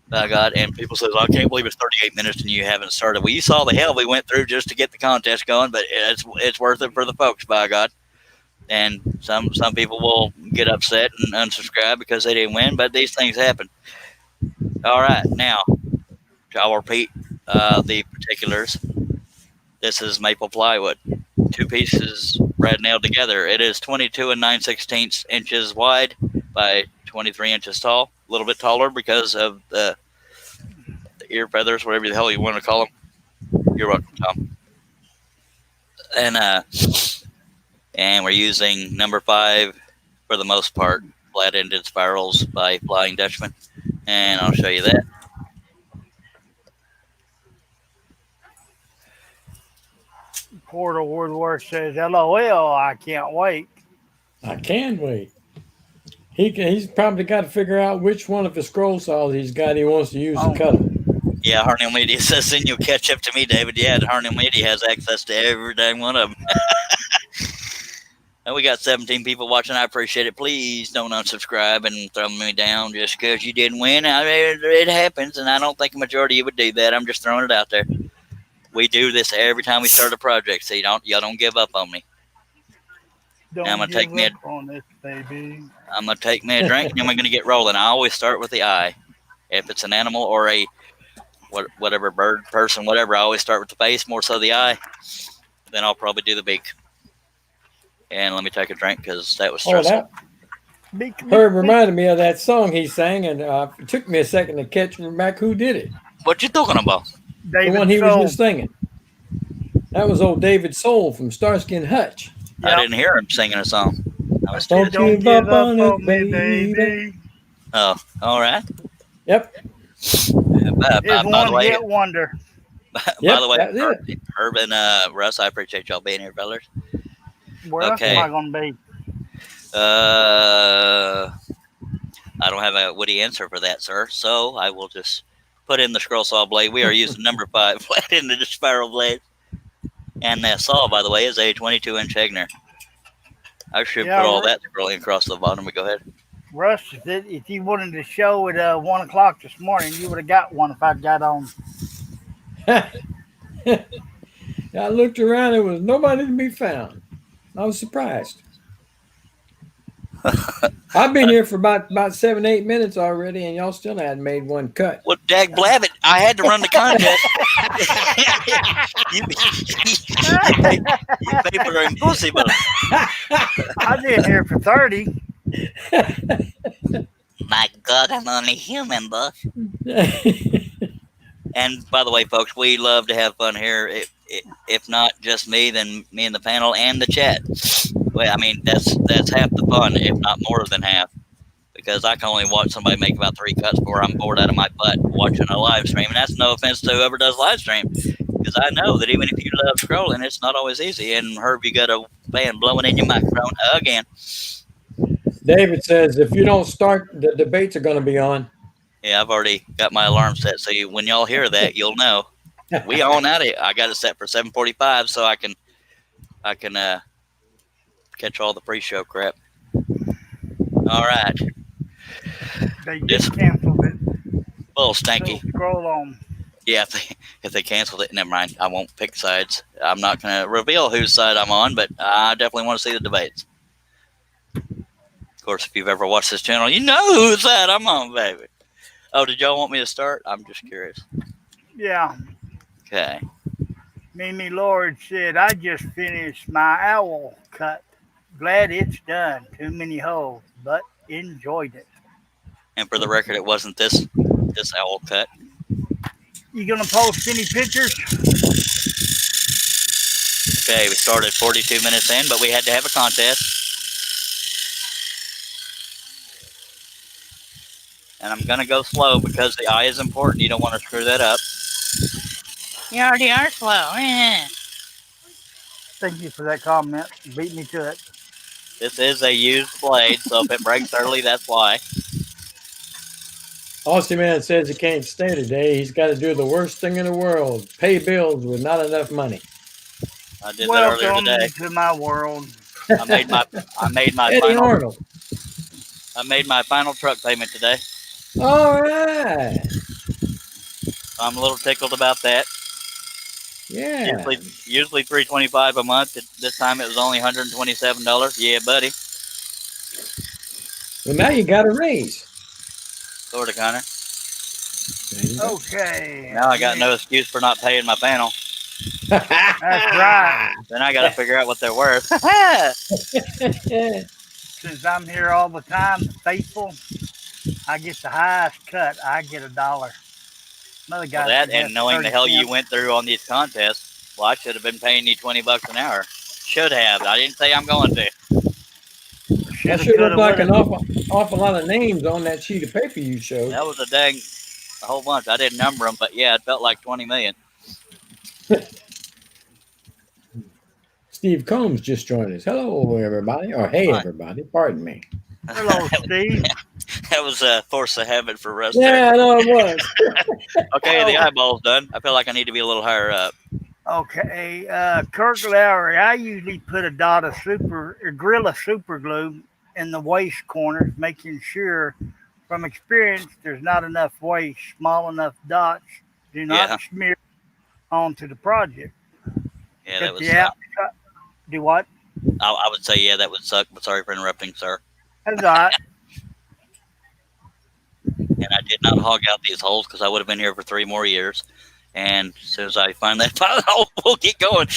By God, and people say, I can't believe it's 38 minutes and you haven't started. Well, you saw the hell we went through just to get the contest going, but it's worth it for the folks, by God. And some people will get upset and unsubscribe because they didn't win, but these things happen. All right, now I'll repeat the particulars. This is maple plywood, 2 pieces red nailed together. It is 22 and 9/16 inches wide by 23 inches tall. A little bit taller because of the ear feathers, whatever the hell you want to call them. You're welcome, Tom. And we're using number 5 for the most part, flat-ended spirals by Flying Dutchman. And I'll show you that. Portal Woodwork says, LOL, I can't wait. I can wait. He's probably got to figure out which one of the scroll saws he's got he wants to use to cut them. Yeah, Harnell Media says, then you'll catch up to me, David. Yeah, Harnell Media has access to every dang one of them. And we got 17 people watching. I appreciate it. Please don't unsubscribe and throw me down just because you didn't win. It happens, and I don't think a majority of you would do that. I'm just throwing it out there. We do this every time we start a project, so y'all don't give up on me. Don't I'm gonna give take me up on this, baby. I'm going to take me a drink, and then we're going to get rolling. I always start with the eye. If it's an animal or a whatever bird, person, whatever, I always start with the face, more so the eye. Then I'll probably do the beak. And let me take a drink because that was stressful. Herb reminded me of that song he sang, and it took me a second to catch back who did it. What you talking about? David the one he Soul. was just singing. That was old David Soul from Starsky and Hutch. I didn't hear him singing a song. I was Don't Don't give up on it, baby. Oh, all right. Yep. It's By the one way, hit wonder. by the way, that's it. Herb and Russ, I appreciate y'all being here, fellas. Where else Okay. am I going to be? I don't have a witty answer for that, sir. So I will just put in the scroll saw blade. We are using number 5 flat into the spiral blade. And that saw, by the way, is a 22-inch Hegner. I should Yeah, put all that scrolling across the bottom. Go ahead. Russ, if you wanted to show at 1 o'clock this morning, you would have got one if I'd got on. I looked around, there was nobody to be found. I was surprised. I've been here for about 7-8 minutes already, and y'all still hadn't made one cut. Well, dag blabbit, I had to run the contest. you people are impossible. I've been here for 30. My God, I'm only human, boss. And by the way, folks, we love to have fun here. If not just me, then me and the panel and the chat. Well, I mean, that's half the fun, if not more than half. Because I can only watch somebody make about 3 cuts before I'm bored out of my butt watching a live stream. And that's no offense to whoever does live stream. Because I know that even if you love scrolling, it's not always easy. And Herb, you got a fan blowing in your microphone again. David says, if you don't start, the debates are going to be on. Yeah, I've already got my alarm set. So when y'all hear that, you'll know. We on at it. I got it set for 7:45 so I can catch all the pre-show crap. All right. They just canceled it. Little stanky. So scroll on. Yeah, if they canceled it, never mind. I won't pick sides. I'm not going to reveal whose side I'm on, but I definitely want to see the debates. Of course, if you've ever watched this channel, you know whose side I'm on, baby. Oh, did y'all want me to start? I'm just curious. Yeah. Okay. Mimi Lord said, I just finished my owl cut. Glad it's done. Too many holes, but enjoyed it. And for the record, it wasn't this owl cut. You gonna post any pictures? Okay, we started 42 minutes in, but we had to have a contest. And I'm going to go slow because the eye is important. You don't want to screw that up. You already are slow. Thank you for that comment. Beat me to it. This is a used blade, so if it breaks early, that's why. Aussie Man says he can't stay today. He's got to do the worst thing in the world, pay bills with not enough money. I did that earlier Welcome today. to my world. I made my Eddie final. Arnold. I made my final truck payment today. All right. I'm a little tickled about that. Yeah. Usually $325 a month. This time it was only $127. Yeah, buddy. Well, now you got a raise. Sort of, Connor. Okay. Now I got no excuse for not paying my panel. That's right. Then I got to figure out what they're worth. Since I'm here all the time, faithful, I get the highest cut. I get $1. Another guy. Well, that said and knowing the 30 hell you cents. went through on these contests, well, I should have been paying you $20 an hour. Should have. I didn't say I'm going to. That sure looked like an awful lot of names on that sheet of paper you showed. That was a whole bunch. I didn't number them, but yeah, it felt like 20 million. Steve Combs just joined us. Hello, everybody. Or hey, Hi. everybody. Pardon me. Hello, Steve. That was a force of habit for Russ. Yeah, I know it was. Okay, the eyeball's done. I feel like I need to be a little higher up. Okay, Kirk Lowry. I usually put a dot of Gorilla super glue in the waste corners, making sure, from experience, there's not enough waste. Small enough dots do not smear onto the project. Yeah, that would Yeah. suck. Do what? I would say, yeah, that would suck, but sorry for interrupting, sir. That's all right. And I did not hog out these holes because I would have been here for 3 more years. And as soon as I find that pilot hole, we'll get going.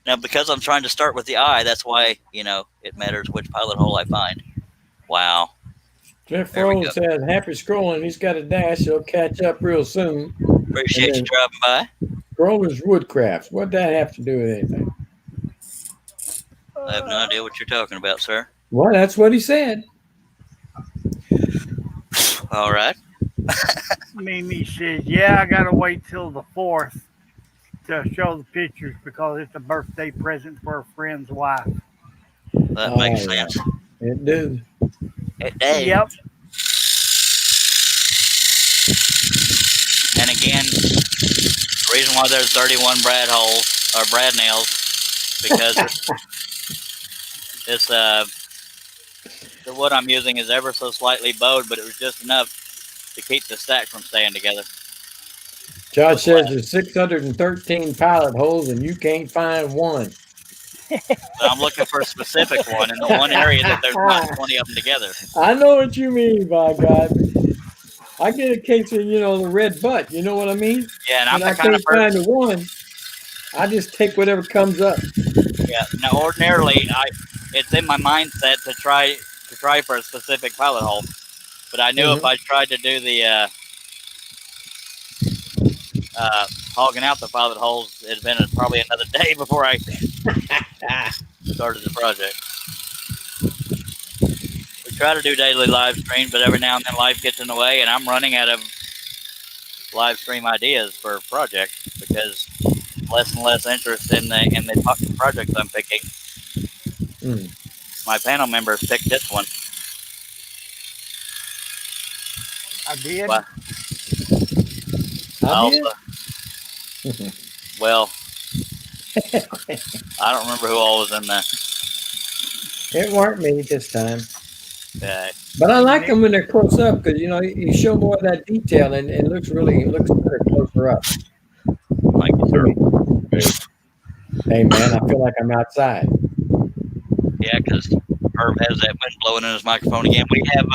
Now, because I'm trying to start with the eye, that's why, it matters which pilot hole I find. Wow. Jeff There we Rose go. says, happy scrolling. He's got a dash. He'll catch up real soon. Appreciate you dropping by. Scroller's Woodcrafts. What'd that have to do with anything? I have no idea what you're talking about, sir. Well, that's what he said. All right. Mimi says, "Yeah, I gotta wait till the 4th to show the pictures because it's a birthday present for a friend's wife." That makes Oh, yeah. sense. It did. It does. Yep. And again, the reason why there's 31 Brad holes or Brad nails because it's the wood I'm using is ever so slightly bowed, but it was just enough to keep the stack from staying together. Josh says there's 613 pilot holes and you can't find one. So I'm looking for a specific one in the one area that there's not 20 of them together. I know what you mean, by God. I get a case of, the red butt. You know what I mean? Yeah, and I'm When I the kind of can't find person. the one, I just take whatever comes up. Yeah. Now, ordinarily, it's in my mindset to try for a specific pilot hole, but I knew if I tried to do the hogging out the pilot holes, it'd been probably another day before I started the project. We try to do daily live streams, but every now and then life gets in the way, and I'm running out of live stream ideas for projects because less and less interest in the projects I'm picking. My panel members picked this one. I did. Well, I did? Well, I don't remember who all was in there. It weren't me this time. Yeah. But I like them when they're close up because, you show more of that detail and it looks better closer up. Thank you, sir. Hey, man, I feel like I'm outside. Yeah, because Herb has that wind blowing in his microphone again. We have,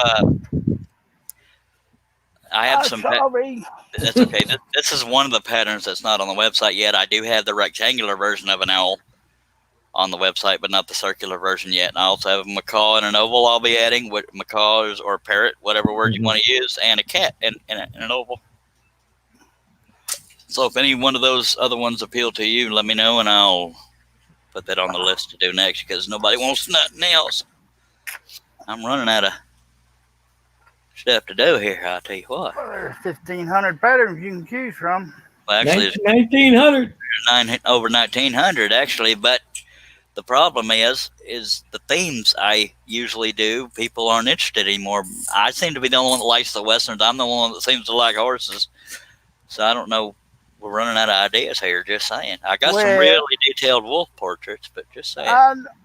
I have some. Sorry. That's okay. This is one of the patterns that's not on the website yet. I do have the rectangular version of an owl on the website, but not the circular version yet. And I also have a macaw and an oval I'll be adding, with macaws or parrot, whatever word you want to use, and a cat and an oval. So if any one of those other ones appeal to you, let me know, and I'll put that on the list to do next because nobody wants nothing else. I'm running out of stuff to do here, I'll tell you what. Well, there's 1,500 patterns you can choose from. Well, actually, it's 1900. over 1,900 actually, but the problem is the themes I usually do, people aren't interested anymore. I seem to be the only one that likes the westerns. I'm the one that seems to like horses. So I don't know. We're running out of ideas here, just saying. I got some really detailed wolf portraits, but just saying.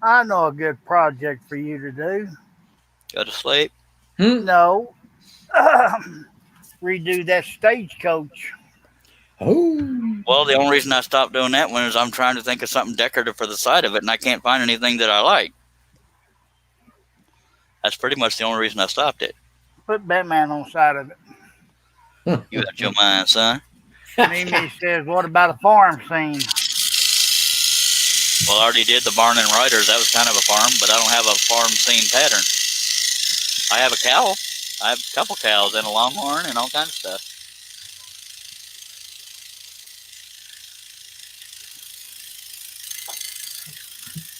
I know a good project for you to do. Go to sleep. No. Redo that stagecoach. Oh. Well, the only reason I stopped doing that one is I'm trying to think of something decorative for the side of it, and I can't find anything that I like. That's pretty much the only reason I stopped it. Put Batman on the side of it. You got your mind, son. Mimi says, what about a farm scene? Well, I already did the barn and riders. That was kind of a farm, but I don't have a farm scene pattern. I have a cow. I have a couple cows and a longhorn and all kinds of stuff.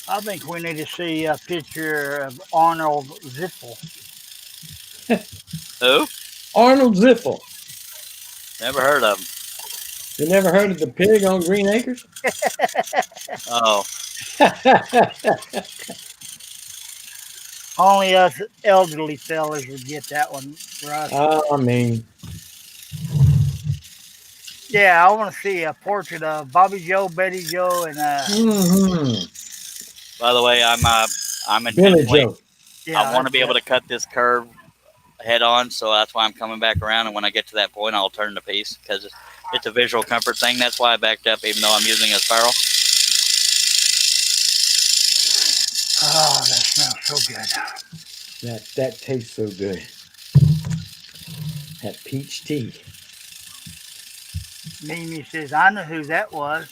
I think we need to see a picture of Arnold Ziffel. Who? Arnold Ziffel. Never heard of him. You never heard of the pig on Green Acres? Oh. Only us elderly fellas would get that one, Russ. I mean. Yeah, I want to see a portrait of Bobby Joe, Betty Joe, and By the way, I'm Billy intentionally. Joe. yeah, I want to be able to cut this curve head on, so that's why I'm coming back around. And when I get to that point, I'll turn the piece because it's a visual comfort thing. That's why I backed up, even though I'm using a spiral. Oh, that smells so good. That tastes so good. That peach tea. Mimi says, I know who that was.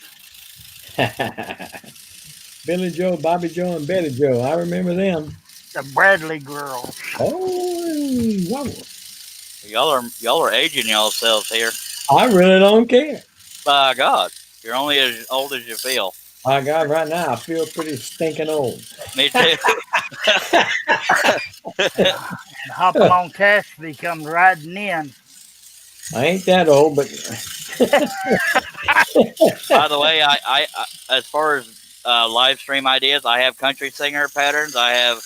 Billy Joe, Bobby Joe, and Betty Joe. I remember them. The Bradley girls. Oh, wow. Y'all are aging yourselves here. I really don't care. By God, you're only as old as you feel. My God, right now I feel pretty stinking old. Me too. And hopping on Cassidy comes riding in. I ain't that old, but By the way, I as far as live stream ideas, I have country singer patterns. I have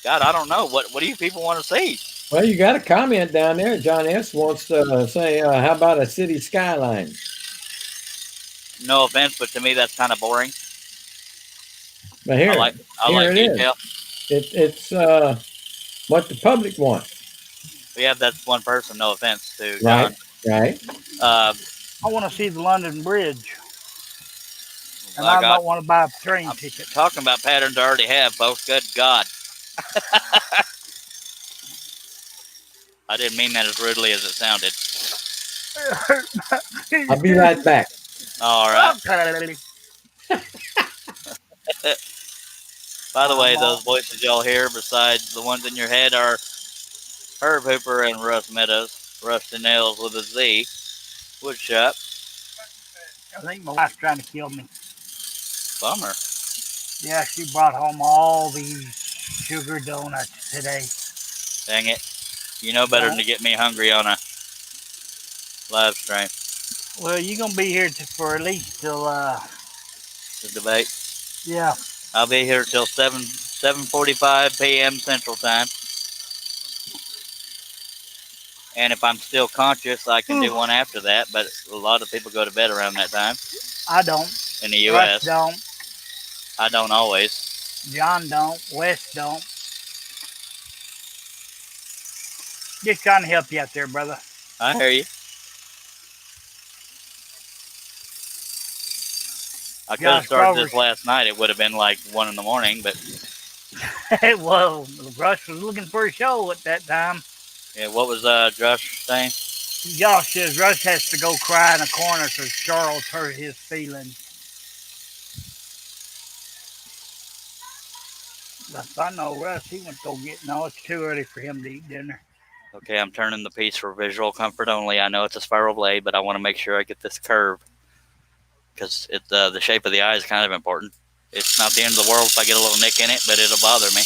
God, I don't know what do you people want to see? well, you got a comment down there. John S. wants to say, how about a city skyline? No offense, but to me that's kind of boring. But here, I like here it detail. is. It's what the public wants. Yeah, that's one person. No offense to John. Right. Uh, I want to see the London Bridge, and I I got don't want to buy a train I'm ticket. talking about patterns I already have, folks. Good God. I didn't mean that as rudely as it sounded. I'll be right back. All right. By the way, those voices y'all hear, besides the ones in your head, are Herb Hooper and Russ Meadows. Rusty Nails with a Z. Woodshop. I think my wife's trying to kill me. Bummer. Yeah, she brought home all these sugar donuts today. Dang it. You know better than to get me hungry on a live stream. Well, you're going to be here for at least till, The debate. yeah. I'll be here till 7:45 p.m. Central Time. And if I'm still conscious, I can do one after that. But a lot of people go to bed around that time. I don't. In the U.S. Russ don't. I don't always. John don't. Wes don't. Just trying to help you out there, brother. I hear you. I could have started this last night. It would have been like 1 in the morning, but well, Russ was looking for a show at that time. yeah. What was Josh saying? Josh says Russ has to go cry in a corner because Charles hurt his feelings. I know Russ, he went to go get. No, it's too early for him to eat dinner. Okay, I'm turning the piece for visual comfort only. I know it's a spiral blade, but I want to make sure I get this curve because the shape of the eye is kind of important. It's not the end of the world if I get a little nick in it, but it'll bother me.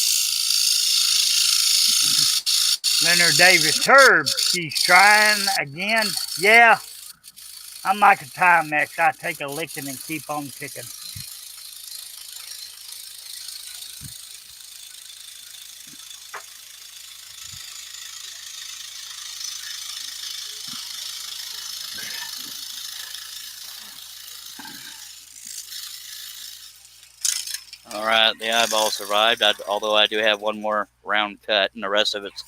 Leonard Davis, Herb, she's trying again. Yeah, I'm like a Timex. I take a licking and keep on ticking. All right, the eyeball survived, although I do have one more round cut, and the rest of it's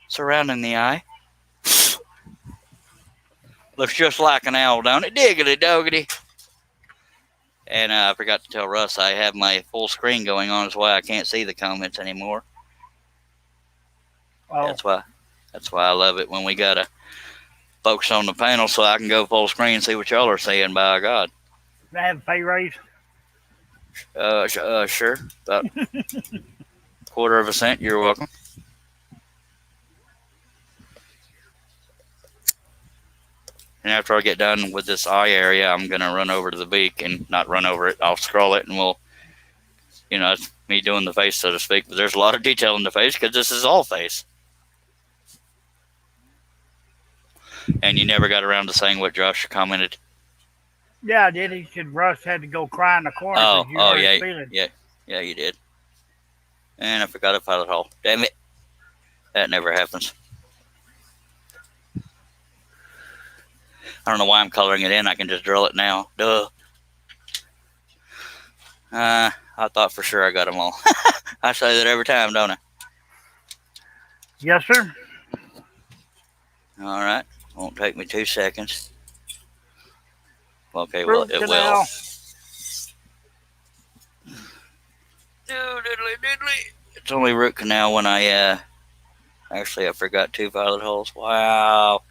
surrounding the eye. Looks just like an owl, don't it? Diggity doggity. And I forgot to tell Russ I have my full screen going on. That's why I can't see the comments anymore. Oh. That's why I love it when we got a folks on the panel, so I can go full screen and see what y'all are saying. By God. Can I have a pay raise? Sure. About quarter of a cent. You're welcome. And after I get done with this eye area, I'm going to run over to the beak and not run over it. I'll scroll it and we'll, it's me doing the face, so to speak. But there's a lot of detail in the face because this is all face. And you never got around to saying what Josh commented. Yeah, I did. He said Russ had to go cry in the corner. Yeah, you did. And I forgot to file it all. Damn it. That never happens. I don't know why I'm coloring it in. I can just drill it now. Duh. I thought for sure I got them all. I say that every time, don't I? Yes, sir. All right. Won't take me 2 seconds. Okay, well, it will. It's only root canal when I, actually, I forgot 2 violet holes. Wow.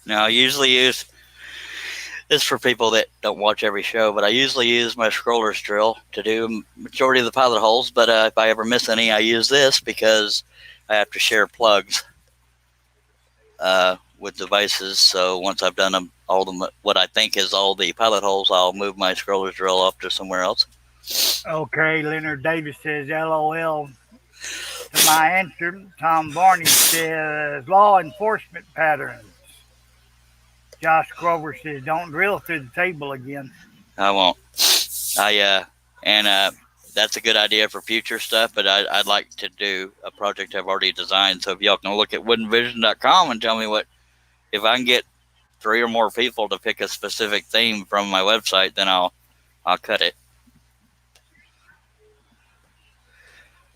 Now, I usually use This is for people that don't watch every show, but I usually use my scroller's drill to do majority of the pilot holes. But if I ever miss any, I use this because I have to share plugs with devices. So once I've done what I think is all the pilot holes, I'll move my scroller's drill off to somewhere else. Okay, Leonard Davis says LOL to my answer. Tom Varney says law enforcement patterns. Josh Grover says don't drill through the table again. I won't. That's a good idea for future stuff, but I'd like to do a project I've already designed. So if y'all can look at woodenvision.com and tell me if I can get 3 or more people to pick a specific theme from my website, then I'll cut it.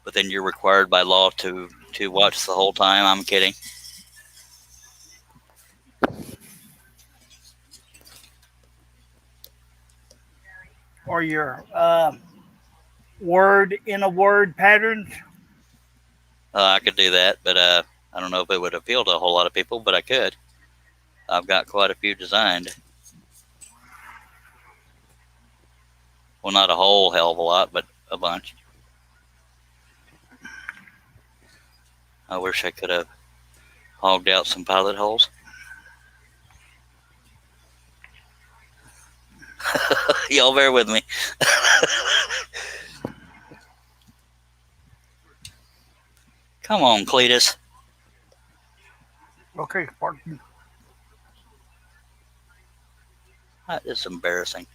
But then you're required by law to watch the whole time. I'm kidding. Or your word in a word patterns. I could do that, but I don't know if it would appeal to a whole lot of people, but I could. I've got quite a few designed. Well, not a whole hell of a lot, but a bunch. I wish I could have hogged out some pilot holes. Y'all bear with me. Come on, Cletus. Okay, Spartan. That is embarrassing.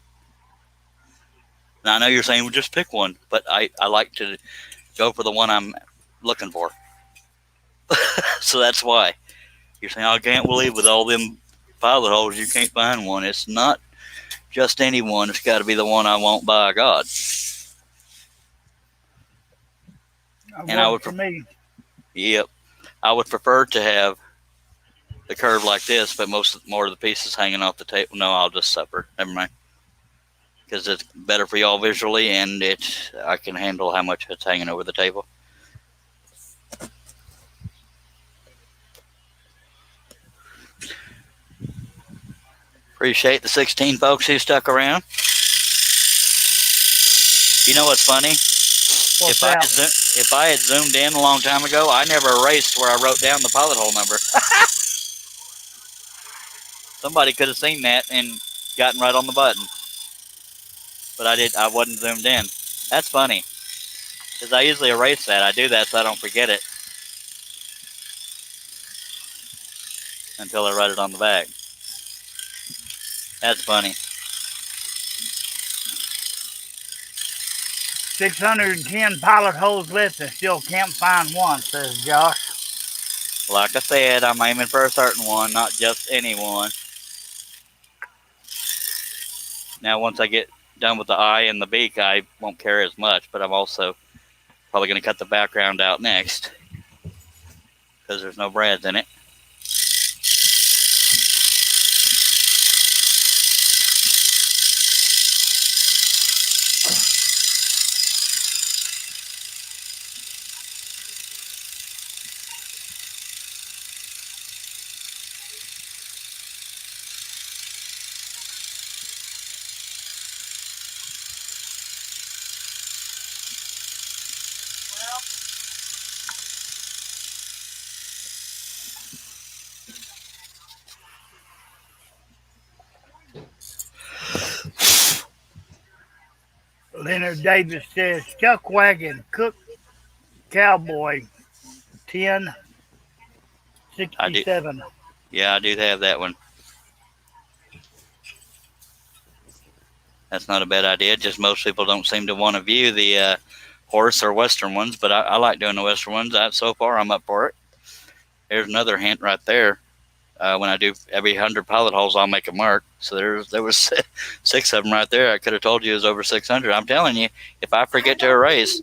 Now, I know you're saying, well, just pick one, but I like to go for the one I'm looking for. So that's why. You're saying, I can't believe with all them pilot holes you can't find one. It's not just any one. It's got to be the one I want, by God. And I would for me. Yep. I would prefer to have the curve like this, but more of the pieces hanging off the table. No, I'll just suffer. Never mind. Because it's better for y'all visually, and I can handle how much it's hanging over the table. Appreciate the 16 folks who stuck around. You know what's funny? If I had zoomed in a long time ago, I never erased where I wrote down the pilot hole number. Somebody could have seen that and gotten right on the button. But I wasn't zoomed in. That's funny. Because I usually erase that. I do that so I don't forget it. Until I write it on the back. That's funny. 610 pilot holes left and still can't find one, says Josh. Like I said, I'm aiming for a certain one, not just any one. Now, once I get done with the eye and the beak, I won't care as much, but I'm also probably going to cut the background out next because there's no brads in it. Leonard Davis says Chuck Wagon Cook Cowboy 1067. Yeah, I do have that one. That's not a bad idea. Just most people don't seem to want to view the horse or Western ones, but I like doing the Western ones. So far, I'm up for it. There's another hint right there. When I do every 100 pilot holes, I'll make a mark. So there was 6 of them right there. I could have told you it was over 600. I'm telling you, if I forget to erase.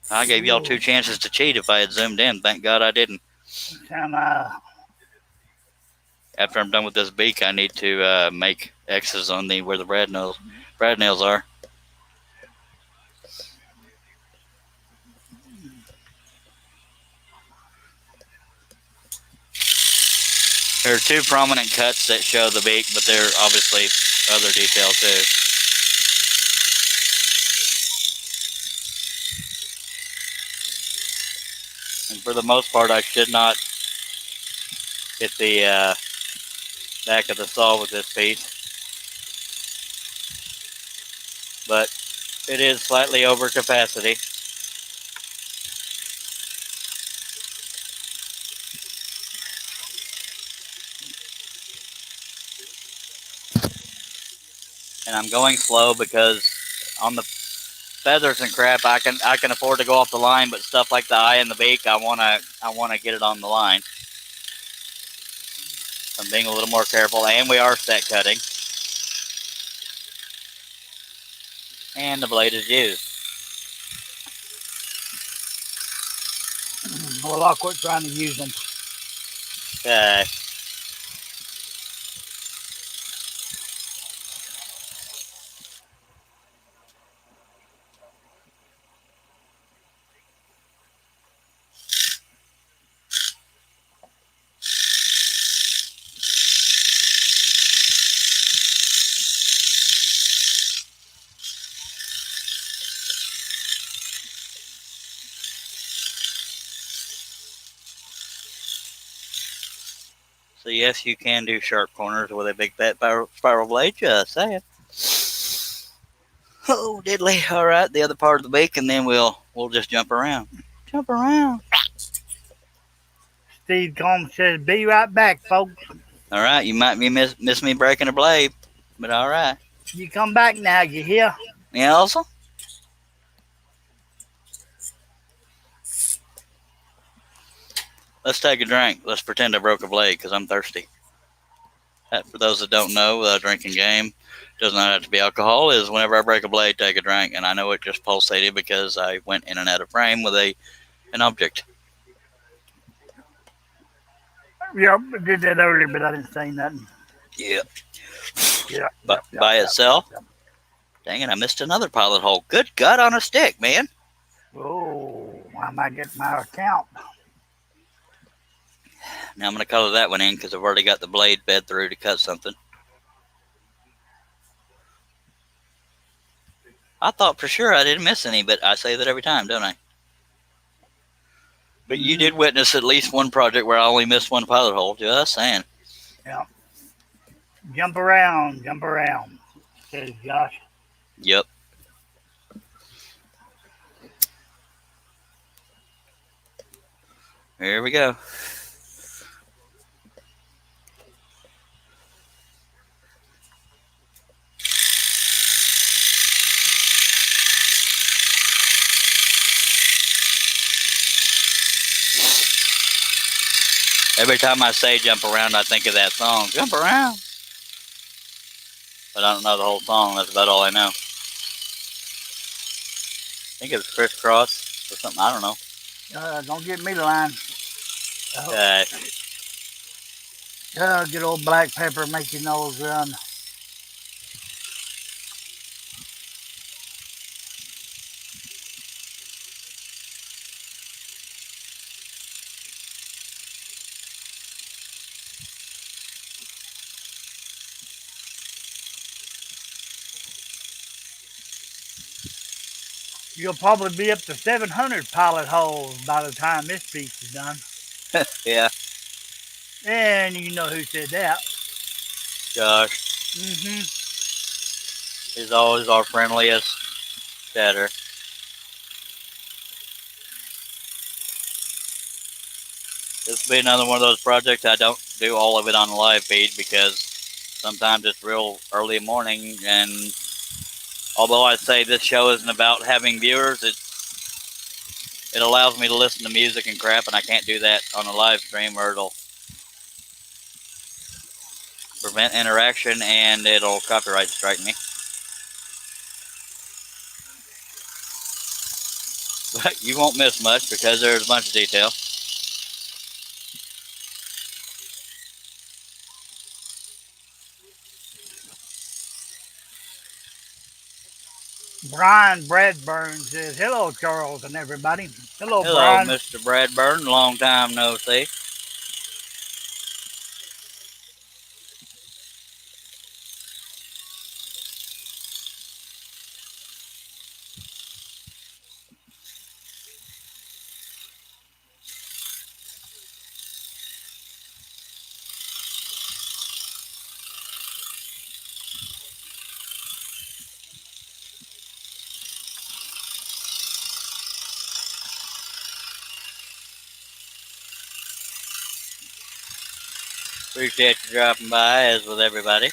I gave y'all 2 chances to cheat if I had zoomed in. Thank God I didn't. After I'm done with this beak, I need to make X's on where the brad nails are. There are two prominent cuts that show the beak, but there are obviously other details too. And for the most part, I should not hit the back of the saw with this piece. But it is slightly over capacity. And I'm going slow because on the feathers and crap, I can afford to go off the line, but stuff like the eye and the beak, I wanna get it on the line. I'm being a little more careful, and we are set cutting. And the blade is used. Well, I'll quit trying to use them. Okay. So yes, you can do sharp corners with a big fat spiral blade, just saying. Oh, diddly. All right, the other part of the beak, and then we'll just jump around. Jump around. Steve Combs says, "Be right back, folks." All right, you might be miss me breaking a blade, but all right. You come back now, you hear? Yeah, also. Let's take a drink. Let's pretend I broke a blade because I'm thirsty. For those that don't know, the drinking game does not have to be alcohol. Is whenever I break a blade, take a drink, and I know it just pulsated because I went in and out of frame with an object. Yeah, I did that earlier, but I didn't say nothing. Yeah. Yeah. But by itself. Dang it, I missed another pilot hole. Good gut on a stick, man. Oh, I might get my account. Now I'm going to color that one in because I've already got the blade fed through to cut something. I thought for sure I didn't miss any, but I say that every time, don't I? But you did witness at least one project where I only missed one pilot hole, just saying. Yeah. Jump around, says Josh. Yep. Here we go. Every time I say jump around, I think of that song, Jump Around. But I don't know the whole song. That's about all I know. I think it was Crisscross or something. I don't know. Don't get me the line. Okay. Get old black pepper, make your nose run. You'll probably be up to 700 pilot holes by the time this piece is done. Yeah. And you know who said that. Josh. Mm-hmm. He's always our friendliest chatter. This will be another one of those projects I don't do all of it on the live feed because sometimes it's real early morning, and although I say this show isn't about having viewers, it allows me to listen to music and crap, and I can't do that on a live stream or it'll prevent interaction and it'll copyright strike me. But you won't miss much because there's a bunch of detail. Brian Bradburn says, "Hello, Charles and everybody." Hello, Hello, Brian. Mr. Bradburn. Long time no see. Appreciate you dropping by, as with everybody.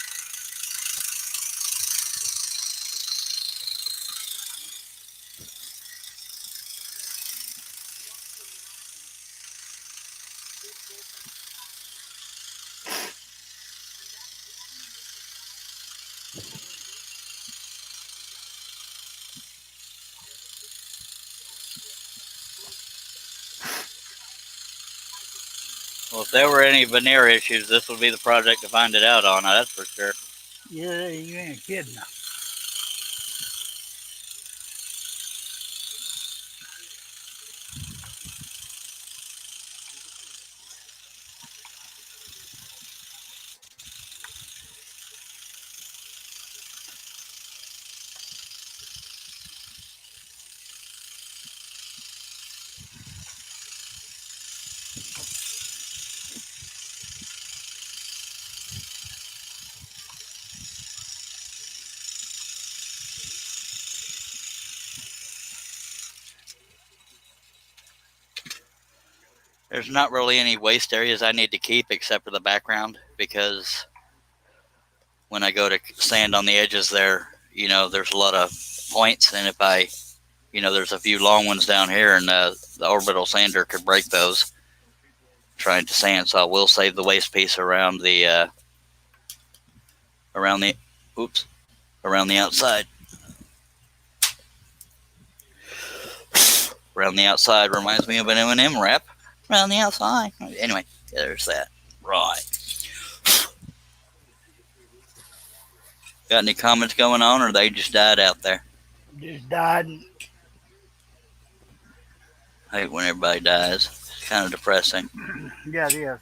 Well, if there were any veneer issues, this would be the project to find it out on. That's for sure. Yeah, you ain't kidding. There's not really any waste areas I need to keep except for the background, because when I go to sand on the edges there, there's a lot of points, and if I, there's a few long ones down here, and the orbital sander could break those trying to sand. So I will save the waste piece around the outside. Around the outside reminds me of an M&M wrap. Around the outside. Anyway, there's that. Right. Got any comments going on, or they just died out there? Just died. I hate when everybody dies. It's kind of depressing. Yeah, it is.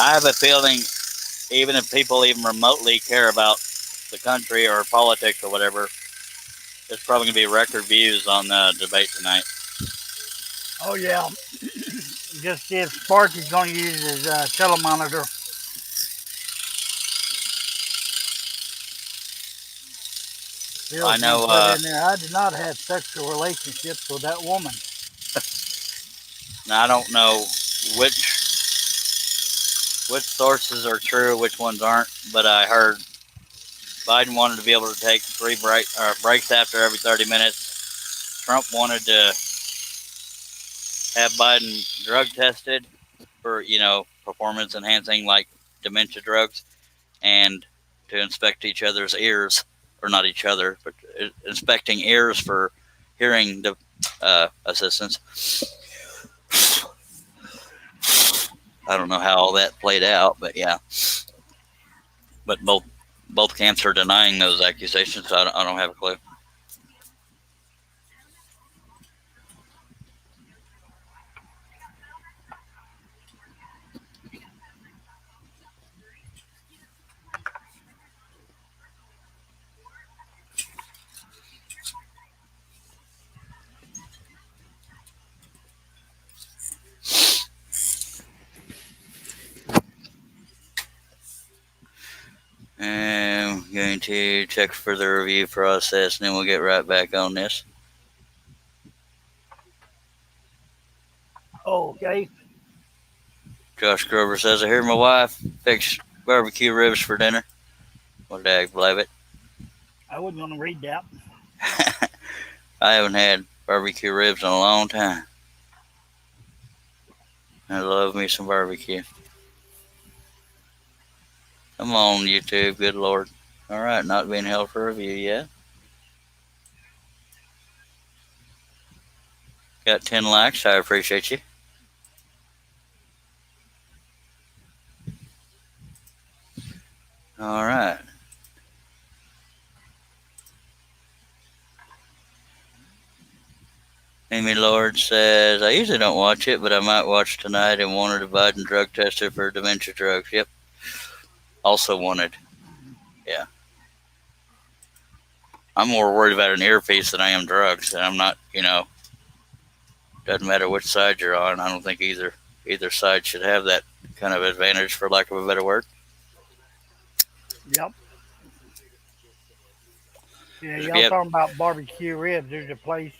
I have a feeling, even if people even remotely care about the country or politics or whatever, there's probably going to be record views on the debate tonight. Oh, yeah. Just see if Sparky's going to use his telemonitor. I know. In there, I did not have sexual relationships with that woman. Now, I don't know which sources are true, which ones aren't, but I heard Biden wanted to be able to take 3 breaks after every 30 minutes. Trump wanted to have Biden drug tested for, performance enhancing, like dementia drugs, and to inspect each other's ears, or not each other, but inspecting ears for hearing assistance. I don't know how all that played out, but yeah. But both camps are denying those accusations, so I don't have a clue. I'm going to check for the review process, and then we'll get right back on this. Okay. Josh Grover says, I hear my wife fixed barbecue ribs for dinner. Well, dag believe it. I wasn't going to read that. I haven't had barbecue ribs in a long time. I love me some barbecue. Come on, YouTube, good Lord. All right, not being held for review yet. Got 10 likes. I appreciate you. All right. Amy Lord says, I usually don't watch it, but I might watch tonight and wanted a Biden drug tester for dementia drugs. Yep. Also wanted. Yeah. I'm more worried about an earpiece than I am drugs. And I'm not, doesn't matter which side you're on. I don't think either side should have that kind of advantage, for lack of a better word. Yep. Yeah, If y'all you have- talking about barbecue ribs. There's a place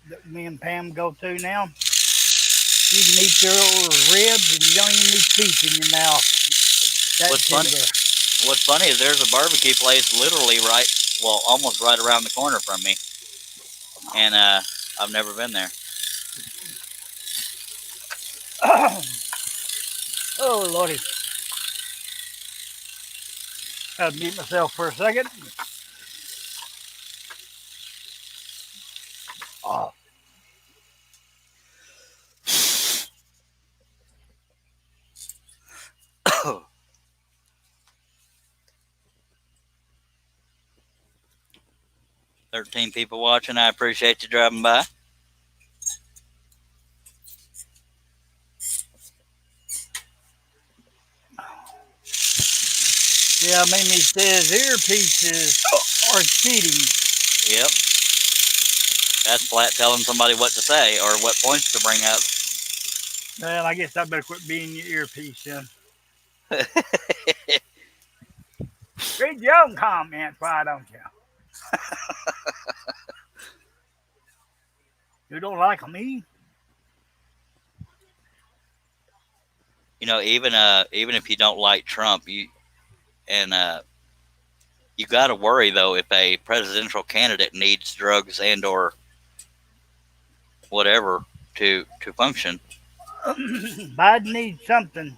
that me and Pam go to now. You can eat your ribs and you don't even need teeth in your mouth. That's What's funny? What's funny is there's a barbecue place literally almost right around the corner from me. And I've never been there. Oh, Lordy. I'll mute myself for a second. Oh. $13 people watching. I appreciate you driving by. Yeah, Mimi says earpieces are cheating. Yep. That's flat telling somebody what to say or what points to bring up. Well, I guess I better quit being your earpiece then. Read your own comments, why don't you? You don't like me? Even if you don't like Trump, you got to worry though if a presidential candidate needs drugs and or whatever to function. Biden needs something.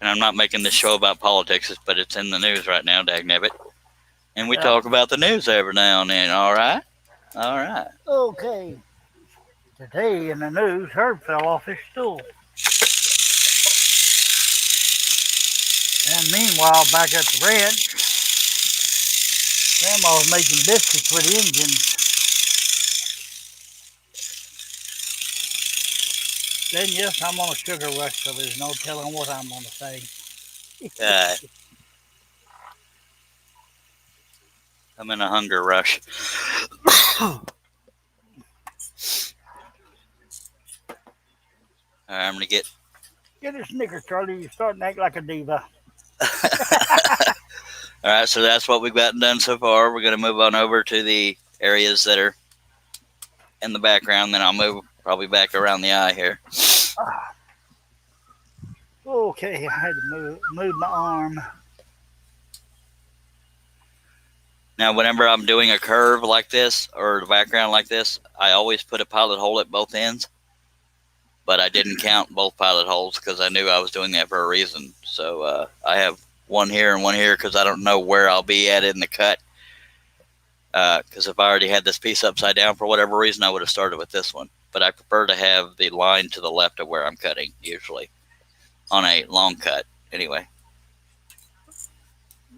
And I'm not making this show about politics, but it's in the news right now, dagnabbit. And we Yeah. talk about the news every now and then, all right? All right. Okay. Today in the news, Herb fell off his stool. And meanwhile, back at the ranch, Grandma was making biscuits with the engines. Then, yes, I'm on a sugar rush, so there's no telling what I'm going to say. I'm in a hunger rush. All right, I'm going to get... Get a Snickers, Charlie. You're starting to act like a diva. All right, so that's what we've gotten done so far. We're going to move on over to the areas that are in the background. Then I'll move probably back around the eye here. Okay, I had to move my arm. Now, whenever I'm doing a curve like this or the background like this, I always put a pilot hole at both ends. But I didn't count both pilot holes because I knew I was doing that for a reason. So I have one here and one here because I don't know where I'll be at in the cut. Because if I already had this piece upside down for whatever reason, I would have started with this one. But I prefer to have the line to the left of where I'm cutting, usually, on a long cut, anyway.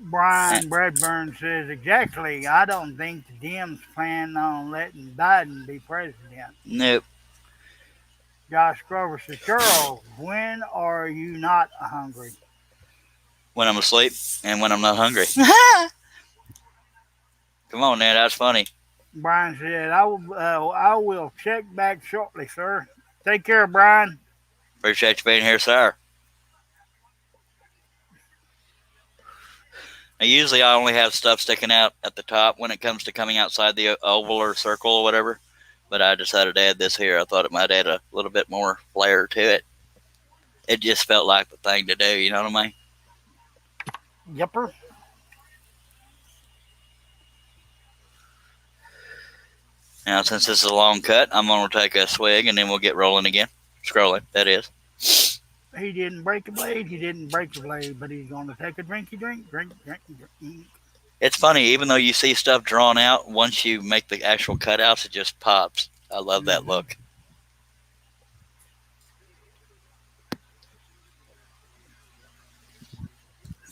Brian Bradburn says, exactly, I don't think the Dems plan on letting Biden be president. Nope. Josh Grover says, Charles, when are you not hungry? When I'm asleep and when I'm not hungry. Come on, Ned, that's funny. Brian said, I will check back shortly, sir. Take care, Brian. Appreciate you being here, sir. Now, usually I only have stuff sticking out at the top when it comes to coming outside the oval or circle or whatever. But I decided to add this here. I thought it might add a little bit more flair to it. It just felt like the thing to do, you know what I mean? Yepper. Now, since this is a long cut, I'm going to take a swig and then we'll get rolling again. Scrolling, that is. He didn't break a blade. He didn't break the blade, but he's going to take a drink. Drink. It's funny, even though you see stuff drawn out, once you make the actual cutouts, it just pops. I love that look.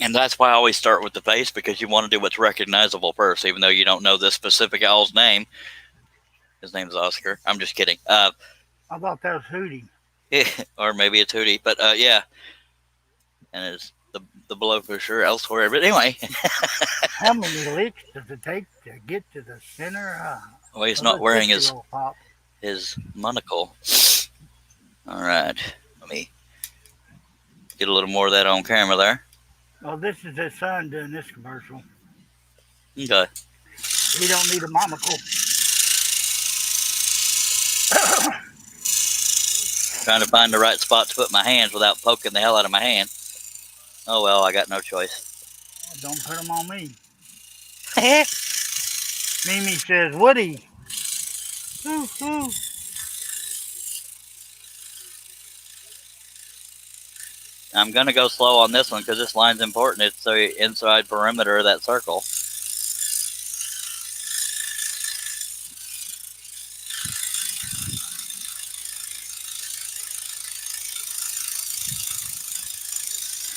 And that's why I always start with the face, because you want to do what's recognizable first, even though you don't know this specific owl's name. His name's Oscar. I'm just kidding. I thought that was Hootie. Or maybe it's Hootie, but yeah. And it's the blowfisher elsewhere. But anyway. How many licks does it take to get to the center? Well, he's not wearing his pop? monocle. All right. Let me get a little more of that on camera there. Oh, this is his son doing this commercial. Okay. He don't need a monocle. Trying to find the right spot to put my hands without poking the hell out of my hand. Oh, well, I got no choice. Don't put them on me. Mimi says, Woody. Ooh, ooh. I'm going to go slow on this one because this line's important. It's the inside perimeter of that circle.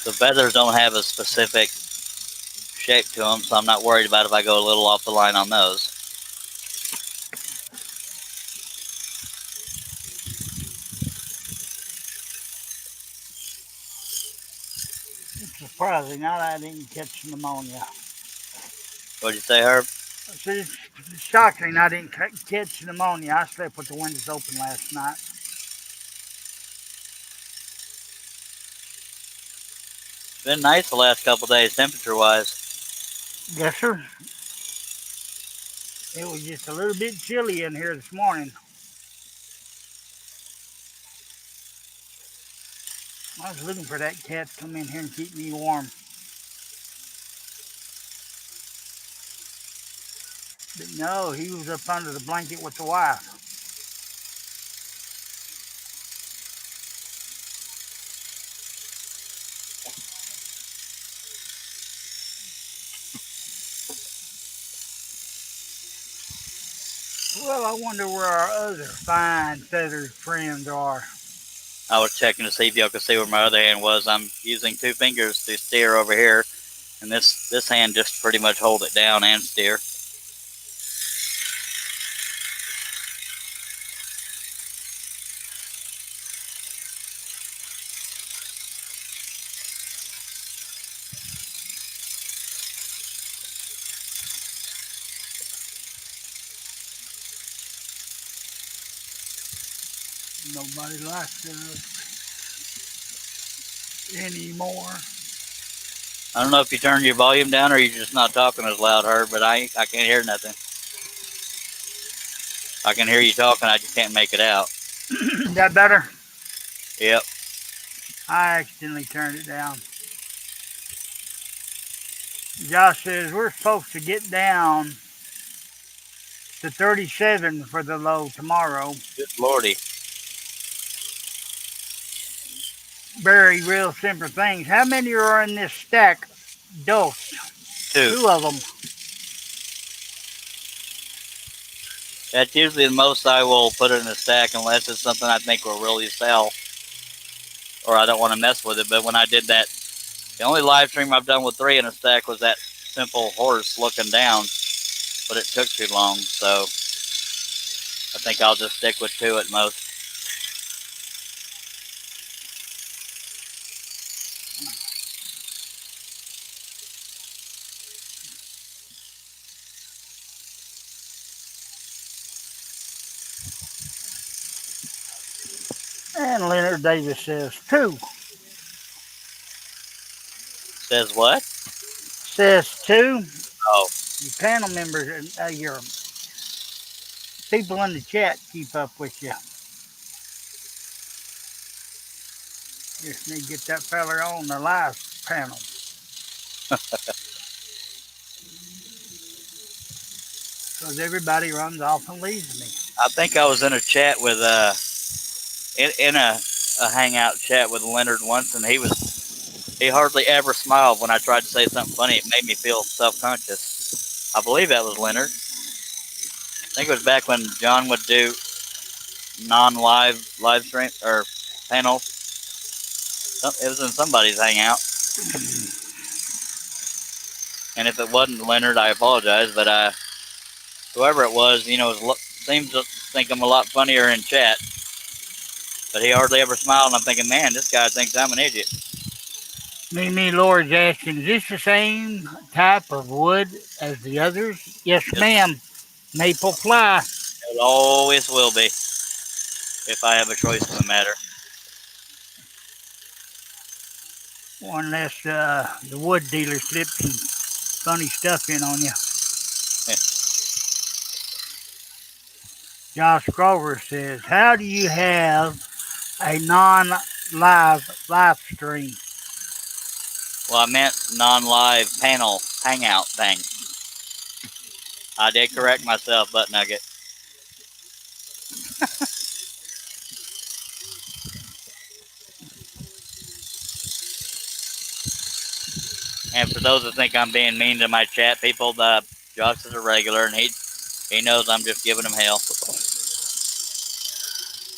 The feathers don't have a specific shape to them, so I'm not worried about if I go a little off the line on those. It's surprising now that I didn't catch pneumonia. What'd you say, Herb? It's shocking I didn't catch pneumonia. I slept with the windows open last night. It's been nice the last couple of days, temperature-wise. Yes, sir. It was just a little bit chilly in here this morning. I was looking for that cat to come in here and keep me warm. But no, he was up under the blanket with the wife. Well, I wonder where our other fine feathered friends are. I was checking to see if y'all could see where my other hand was. I'm using 2 fingers to steer over here, and this hand just pretty much hold it down and steer. Nobody likes us anymore. I don't know if you turned your volume down or you're just not talking as loud, Herb, but I can't hear nothing. I can hear you talking, I just can't make it out. Is that better? Yep. I accidentally turned it down. Josh says we're supposed to get down to 37 for the low tomorrow. Good lordy. Very real simple things. How many are in this stack? Dos. 2 of them. That's usually the most I will put in a stack unless it's something I think will really sell or I don't want to mess with it. But when I did that, the only live stream I've done with 3 in a stack was that simple horse looking down, but it took too long. So I think I'll just stick with 2 at most. And Leonard Davis says 2. Says what? Says 2. Oh. Your panel members, your people in the chat keep up with you. Just need to get that feller on the live panel. Because everybody runs off and leaves me. I think I was in a chat with in a hangout chat with Leonard once, and he hardly ever smiled when I tried to say something funny. It made me feel self-conscious. I believe that was Leonard. I think it was back when John would do non-live stream or panels. It was in somebody's hangout. And if it wasn't Leonard, I apologize. But whoever it was, seems to think I'm a lot funnier in chat. But he hardly ever smiled, and I'm thinking, man, this guy thinks I'm an idiot. Mimi Lord's asking, is this the same type of wood as the others? Yes, ma'am. Maple ply. It always will be, if I have a choice in the matter. Unless the wood dealer slips some funny stuff in on you. Josh Grover says, how do you have a non-live live stream? Well, I meant non-live panel hangout thing. I did correct myself, Butt Nugget. And for those that think I'm being mean to my chat people, Josh is a regular, and he knows I'm just giving him hell.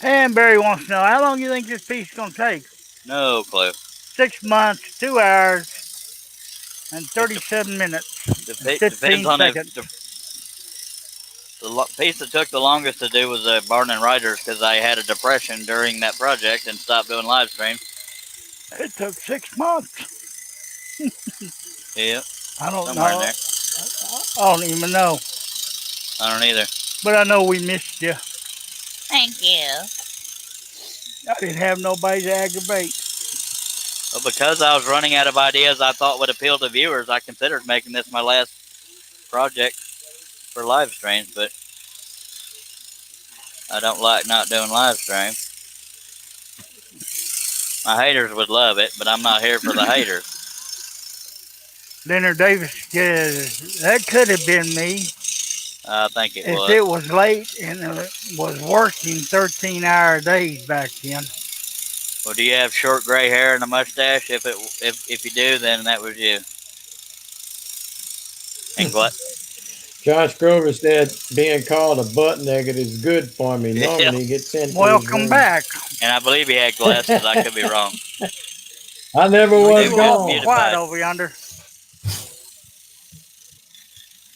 And Barry wants to know, how long do you think this piece is going to take? No clue. 6 months, 2 hours, and 37 minutes, and 15 Depends on seconds. The piece that took the longest to do was Barn and Riders, because I had a depression during that project and stopped doing live stream. It took 6 months. Yeah, I don't somewhere know. in there. I don't even know. I don't either. But I know we missed you. Thank you. I didn't have nobody to aggravate. Well, because I was running out of ideas I thought would appeal to viewers, I considered making this my last project for live streams, but I don't like not doing live stream. My haters would love it, but I'm not here for the haters. Leonard Davis says, that could have been me I think it if was. it was late and it was working 13-hour days back then. Well, do you have short gray hair and a mustache? If you do, then that was you. And what? Josh Grover said being called a butt nugget is good for me. Normally Yeah. he gets sent to Welcome his room. back. And I believe he had glasses. I could be wrong. I never was You gone. muted. Quiet over yonder.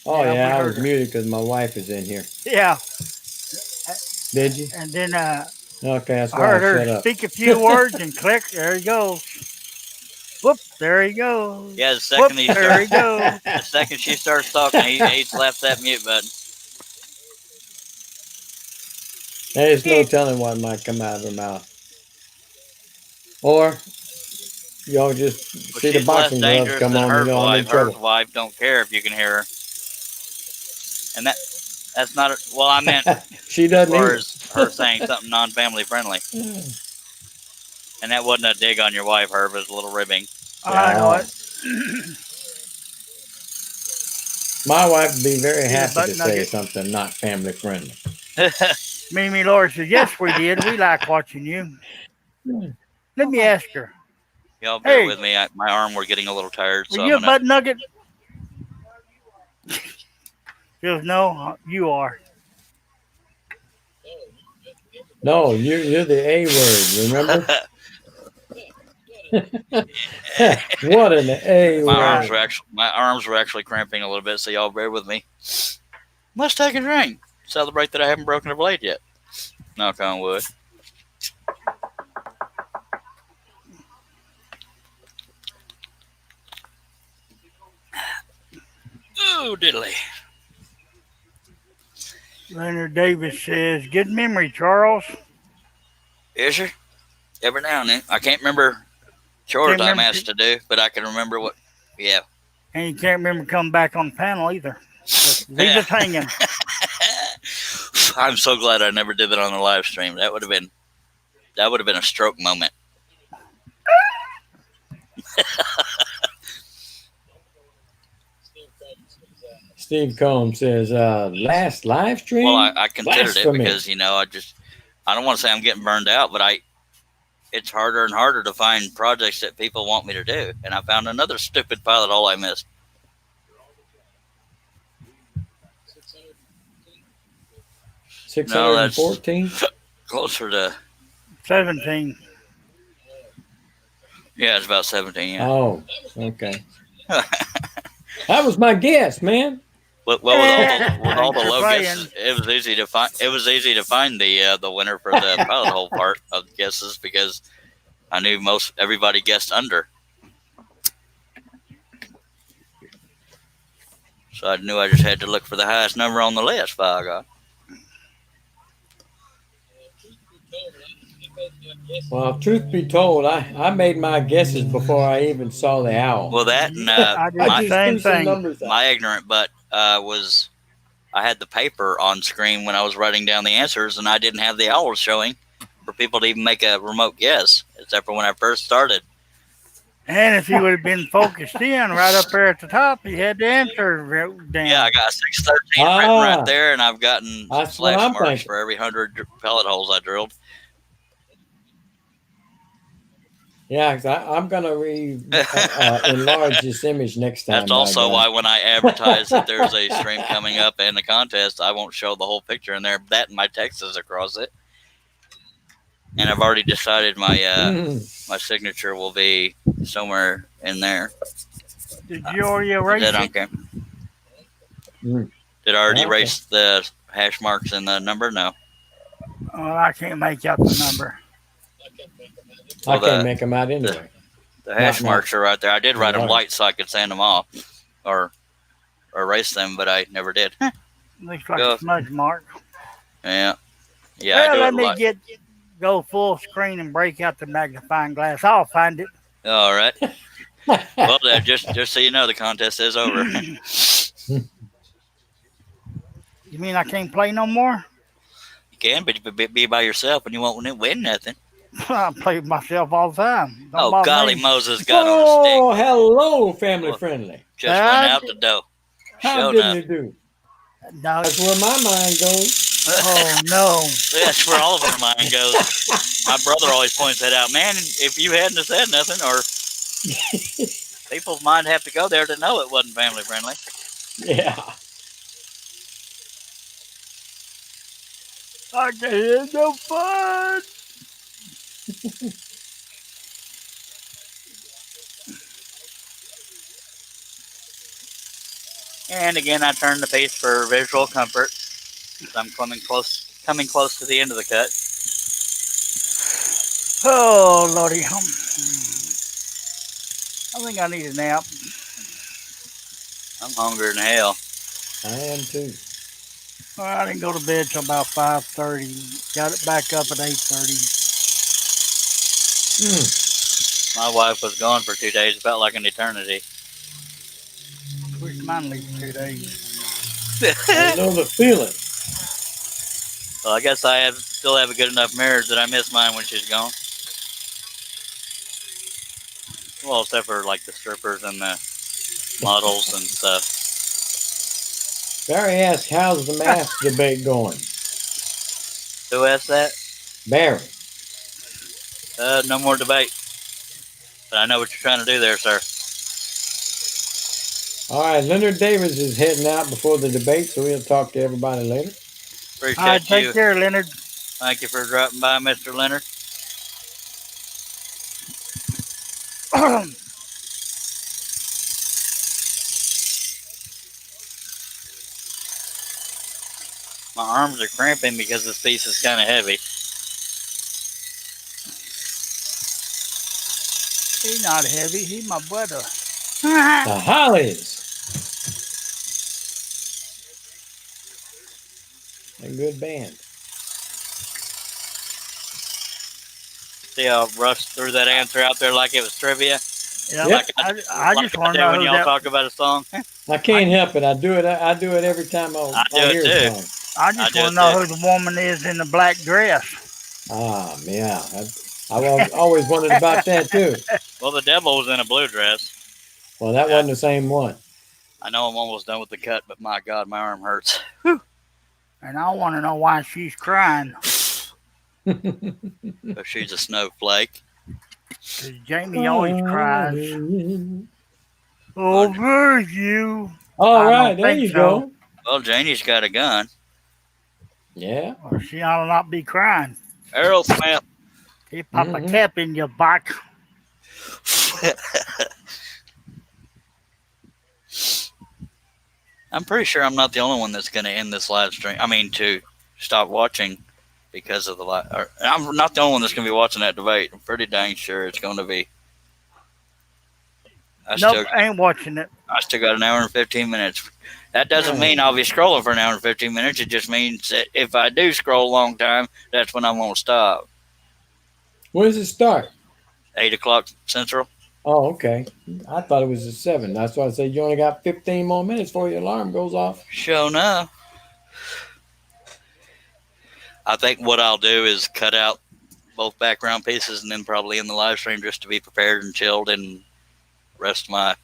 Oh Yeah, yeah, we I heard was her. muted because my wife is in here. Yeah. Did you? And then Okay, that's I why I heard shut her up. speak a few words and click. There he goes. Whoop, there he goes. Yeah, the Whoop, second there he goes. the second she starts talking, he slaps that mute button. There's no telling what might come out of her mouth. Or y'all just But see the she's less boxing gloves dangerous come than on her and y'all in wife. Her trouble. wife don't care if you can hear her. And that's not a, well, I meant as She doesn't far either. as her saying something non-family friendly. And that wasn't a dig on your wife, Herb. It was a little ribbing. I know it. My wife would be very See the happy butt to say nugget? something not family friendly. Mimi Lord says, yes, we did. We like watching you. Let me ask her. Y'all bear Hey. with me. My arm, we're getting a little tired. So Were you a I'm gonna, butt nugget? She goes, no, you are. No, you're the A word, remember? What an A word. my arms were actually cramping a little bit, so y'all bear with me. Must take a drink. Celebrate that I haven't broken a blade yet. Knock on wood. Ooh, diddly. Leonard Davis says, good memory, Charles. Is there? Every now and then. I can't remember chores Can't I'm remember- asked to do, but I can remember what. Yeah. And you can't remember coming back on the panel either. Leave us hanging. I'm so glad I never did that on the live stream. That would have been a stroke moment. Steve Combs says, last live stream? Well, I considered Blasphemy. it because I don't want to say I'm getting burned out, but it's harder and harder to find projects that people want me to do, and I found another stupid pilot hole I missed. No, that's 614? closer to 17. yeah, it's about 17. Yeah. Oh, okay. That was my guess, man. Well, with all the Thanks for low playing. guesses, it was easy to find. It was easy to find the winner for the pilot hole part of the guesses because I knew most everybody guessed under. So I knew I just had to look for the highest number on the list. By God. Well, truth be told, I made my guesses before I even saw the owl. Well, that and I did I the just same threw some thing. numbers out. my ignorant butt was I had the paper on screen when I was writing down the answers, and I didn't have the owls showing for people to even make a remote guess, except for when I first started. And if you would have been focused in right up there at the top, you had the answer wrote down. Yeah, I got 613 written Ah. right there, and I've gotten That's what slash I'm marks thinking. for every 100 pellet holes I drilled. Yeah, 'cause I'm going to enlarge this image next time. That's also by why God. when I advertise that there's a stream coming up and a contest, I won't show the whole picture in there. That and my text is across it. And I've already decided my my signature will be somewhere in there. Did you already Is erase that it? okay? Mm. Did I already Okay. erase the hash marks and the number? No. Well, I can't make out the number. I Well, can't make them out anyway. The hash Not- marks are right there. I did write them Right. light so I could sand them off or erase them, but I never did. Looks like Go. a smudge mark. Yeah. Yeah, I Well, do let it me light. go full screen and break out the magnifying glass. I'll find it. All right. Well, just so you know, the contest is over. You mean I can't play no more? You can, but you be by yourself and you won't win nothing. I play with myself all the time. Don't Oh, bother golly, me. Moses got on the stick. Oh, hello, family Well, friendly. Just went out the door. How Sure did enough. you do? No. That's where my mind goes. Oh no. That's where all of our mind goes. My brother always points that out. Man, if you hadn't have said nothing, or people's mind have to go there to know it wasn't family friendly. Yeah. I can't have no fun. And again, I turn the piece for visual comfort. I'm coming close to the end of the cut. Oh Lordy. I think I need a nap. I'm hungry than hell. I am too. Well, I didn't go to bed till about 5:30. Got it back up at 8:30. My wife was gone for 2 days. It felt like an eternity. Wish mine leave 2 days. I know the feeling. Well, I guess I still have a good enough marriage that I miss mine when she's gone. Well, except for like the strippers and the models and stuff. Barry asked, how's the mask debate going? Who asked that? Barry. No more debate. But I know what you're trying to do there, sir. All right, Leonard Davis is heading out before the debate, so we'll talk to everybody later. Appreciate All right, take you. care, Leonard. Thank you for dropping by, Mr. Leonard. My arms are cramping because this piece is kind of heavy. He's not heavy. He's my brother. The Hollies. A good band. See how Russ threw that answer out there like it was trivia? Yeah, Yep. I Like just I want do to know when who y'all that. talk about a song. I can't help it. I do it every time I do I it hear too. a song. I I just do want it to know too. who the woman is in the black dress. Ah, yeah. I always wondered about that too. Well, the devil was in a blue dress. Well, that wasn't the same one. I know I'm almost done with the cut, but my God, my arm hurts. And I want to know why she's crying. So she's a snowflake. 'Cause Jamie always cries over you. All I don't right, there think you so. go. Well, Janie's got a gun. Yeah. Or she ought to not be crying. Aerosmith. He pop a Mhm. cap in your back. I'm pretty sure I'm not the only one that's going to end this live stream. I mean, to stop watching because of the live. I'm not the only one that's going to be watching that debate. I'm pretty dang sure it's going to be. Nope, I ain't watching it. I still got an hour and 15 minutes. That doesn't mean I'll be scrolling for an hour and 15 minutes. It just means that if I do scroll a long time, that's when I'm going to stop. When does it start? 8 o'clock Central. Oh, okay. I thought it was at 7. That's why I said you only got 15 more minutes before your alarm goes off. Sure enough. I think what I'll do is cut out both background pieces and then probably in the live stream just to be prepared and chilled and rest my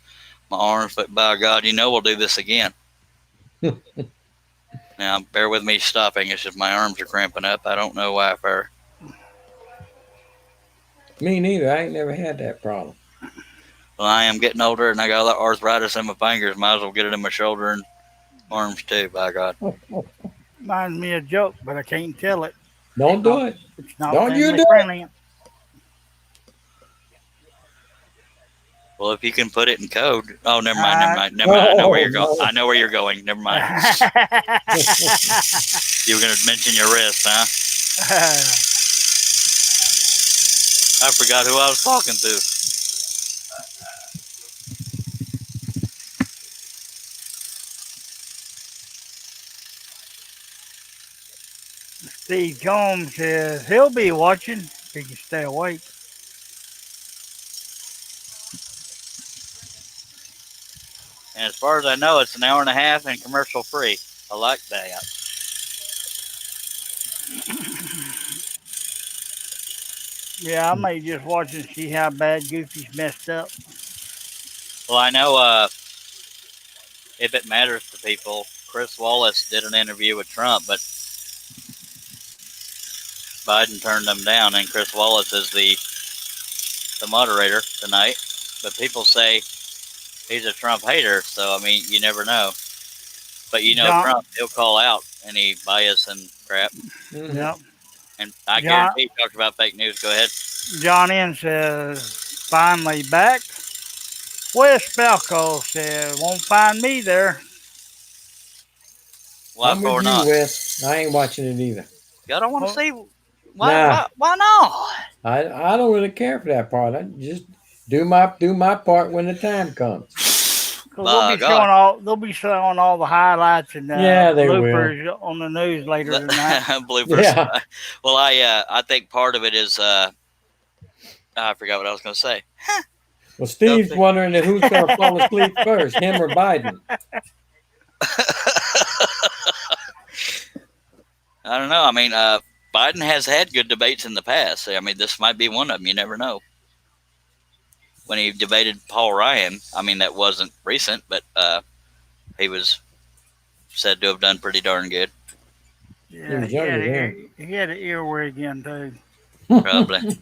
arms. But by God, we'll do this again. Now, bear with me stopping. It's just my arms are cramping up. I don't know why. Me neither. I ain't never had that problem. Well, I am getting older and I got a lot of arthritis in my fingers. Might as well get it in my shoulder and arms too, by God. Reminds me of a joke, but I can't tell it. Don't do it. It's not Don't you do friendly. Well, if you can put it in code. Oh, never mind. I know where you're going. I know where you're going. Never mind. You were going to mention your wrist, huh? I forgot who I was talking to. Steve Jones says he'll be watching if he can stay awake. And as far as I know, it's an hour and a half and commercial free. I like that. Yeah, I may just watch and see how bad Goofy's messed up. Well, I know if it matters to people, Chris Wallace did an interview with Trump, but Biden turned them down, and Chris Wallace is the moderator tonight. But people say he's a Trump hater, so, I mean, you never know. But Trump, he'll call out any bias and crap. Mm-hmm. Yep. And I guarantee he talked about fake news. Go ahead. John N. says, finally back. Wes Balco says, won't find me there. Why for not? Wes. I ain't watching it either. Y'all don't want to see? Why not? I don't really care for that part. I just do my part when the time comes. They'll be showing all the highlights and bloopers on the news later tonight. Bloopers. Yeah. Well, I think part of it is I forgot what I was going to say. Well, Steve's wondering who's going to fall asleep first, him or Biden. I don't know. I mean, Biden has had good debates in the past. I mean, this might be one of them. You never know. When he debated Paul Ryan, I mean, that wasn't recent, but he was said to have done pretty darn good. Yeah, he had an earwig in, too. Probably.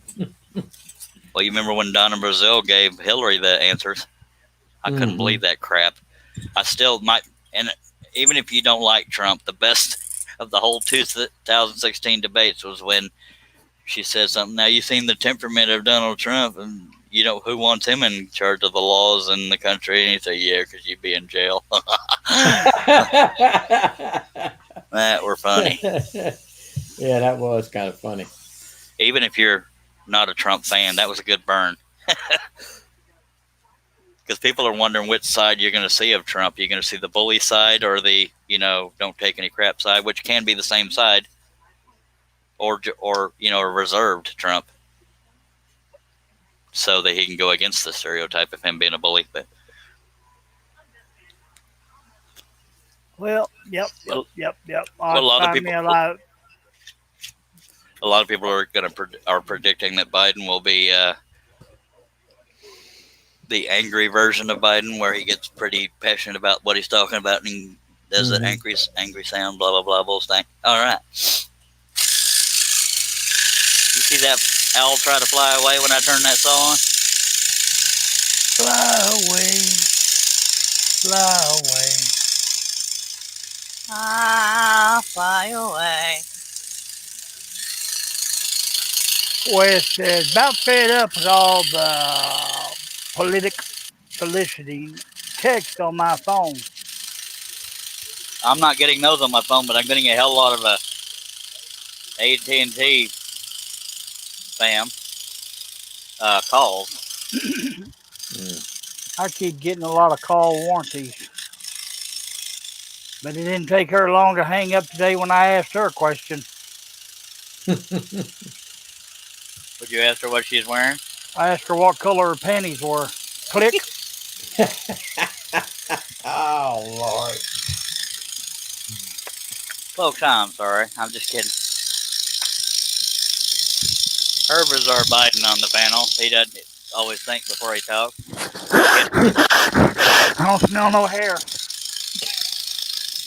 Well, you remember when Donna Brazile gave Hillary the answers? I couldn't believe that crap. I still might, and even if you don't like Trump, the best of the whole 2016 debates was when she said something. Now, you've seen the temperament of Donald Trump, and who wants him in charge of the laws in the country? And he said, yeah, because you'd be in jail. That were funny. Yeah, that was kind of funny. Even if you're not a Trump fan, that was a good burn. Because people are wondering which side you're going to see of Trump. You're going to see the bully side or the, don't take any crap side, which can be the same side, or a reserved Trump, so that he can go against the stereotype of him being a bully. But yep. Well, a lot of people are are predicting that Biden will be the angry version of Biden, where he gets pretty passionate about what he's talking about and does that angry sound, blah blah blah bullshit. All right. You see that owl try to fly away when I turn that saw on? Fly away. Fly away. Wes says, about fed up with all the soliciting text on my phone. I'm not getting those on my phone, but I'm getting a hell lot of AT&T spam calls. I keep getting a lot of call warranties. But it didn't take her long to hang up today when I asked her a question. Would you ask her what she's wearing? I asked her what color her panties were. Click. Oh, Lord. Folks, I'm sorry. I'm just kidding. Herbers are Biden on the panel. He doesn't always think before he talks. I don't smell no hair.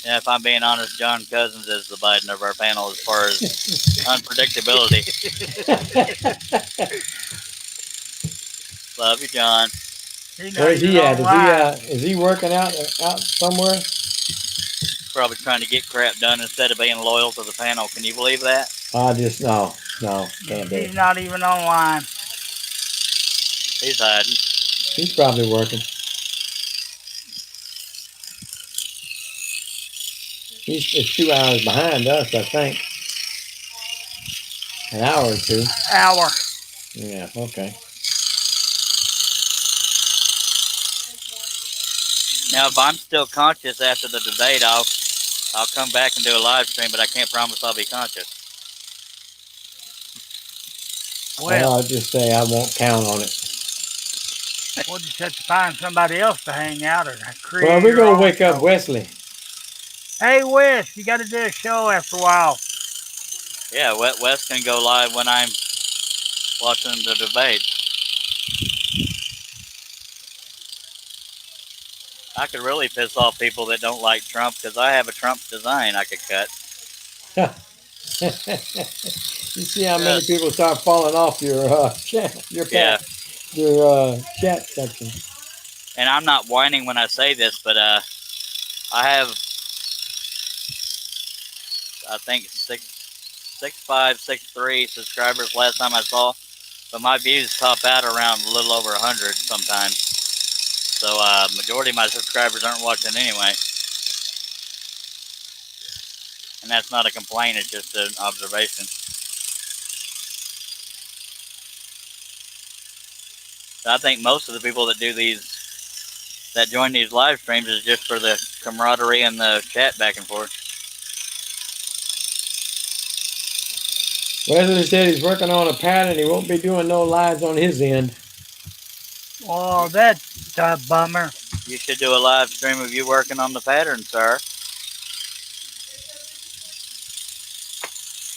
Yeah, if I'm being honest, John Cousins is the Biden of our panel as far as unpredictability. Love you, John. Where's he at? Is he working out somewhere? Probably trying to get crap done instead of being loyal to the panel. Can you believe that? I just no, can't do it. He's not even online. He's hiding. He's probably working. It's 2 hours behind us, I think. An hour or two. Hour. Yeah, okay. Now, if I'm still conscious after the debate, I'll come back and do a live stream, but I can't promise I'll be conscious. Well, I'll just say I won't count on it. We'll just have to find somebody else to hang out or create. Well, we're going to wake up Wesley. Hey, Wes, you got to do a show after a while. Yeah, Wes can go live when I'm watching the debate. I could really piss off people that don't like Trump because I have a Trump design I could cut. You see how many people start falling off your chat section. And I'm not whining when I say this, but I have, I think 6,563 subscribers last time I saw, but my views top out around a little over 100 sometimes. So majority of my subscribers aren't watching anyway. And that's not a complaint, it's just an observation. So I think most of the people that that join these live streams is just for the camaraderie and the chat back and forth. Wesley said he's working on a pattern. He won't be doing no lives on his end. Oh, that's a bummer. You should do a live stream of you working on the pattern, sir.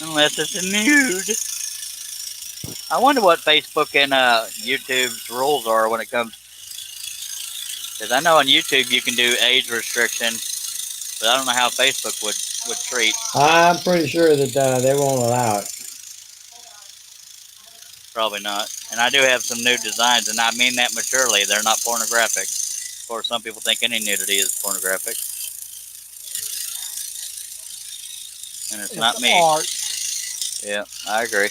Unless it's a nude. I wonder what Facebook and YouTube's rules are when it comes. Because I know on YouTube you can do age restriction, but I don't know how Facebook would treat. I'm pretty sure that they won't allow it. Probably not. And I do have some nude designs, and I mean that maturely. They're not pornographic. Of course, some people think any nudity is pornographic. And it's not me. Art. Yeah, I agree.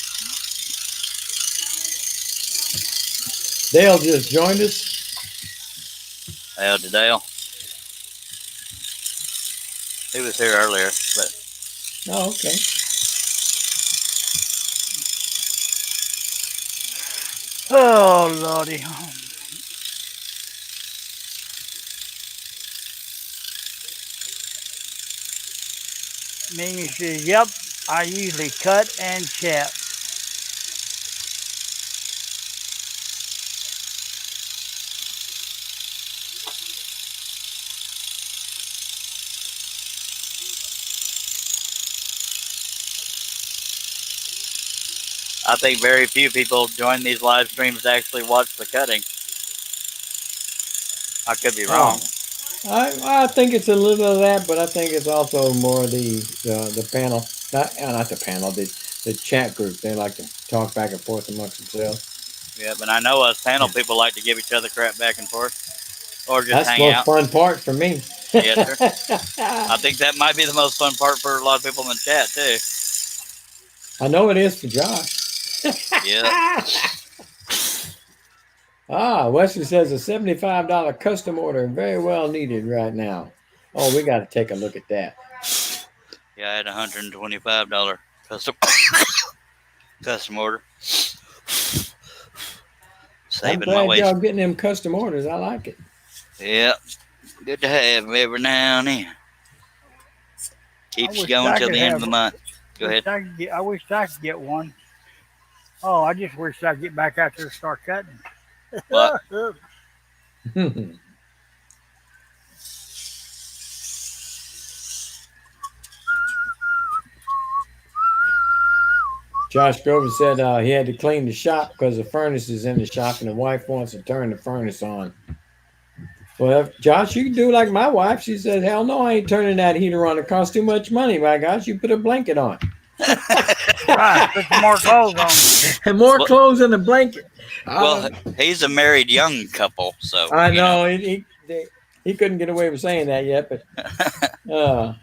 Dale just joined us. Well, Dale. He was here earlier, but. Oh, okay. Oh, Lordy. Mimi says, yep, I usually cut and chat. I think very few people join these live streams to actually watch the cutting. I could be wrong. I think it's a little of that, but I think it's also more the panel, not the panel, the chat group. They like to talk back and forth amongst themselves. Yeah, but I know us panel people like to give each other crap back and forth, or just That's hang the most out. fun part for me. Yes, sir. I think that might be the most fun part for a lot of people in the chat too. I know it is for Josh. Yeah. Wesley says a $75 custom order very well needed right now. Oh, we got to take a look at that. Yeah, I had $125 custom order. I'm Saving my glad waist. y'all getting them custom orders. I like it. Yep. Good to have every now and then. Keeps you wish going I till could the end have of the month. Go ahead. I wish I could get one. Oh, I just wish I could get back out there and start cutting. What? Josh Grover said he had to clean the shop because the furnace is in the shop and the wife wants to turn the furnace on. Well, Josh, you can do like my wife. She said, hell no, I ain't turning that heater on. It costs too much money. My gosh, you put a blanket on. Right, put some more clothes on. And more Well- clothes than a blanket. Well, he's a married young couple, so I you know, he couldn't get away with saying that yet, but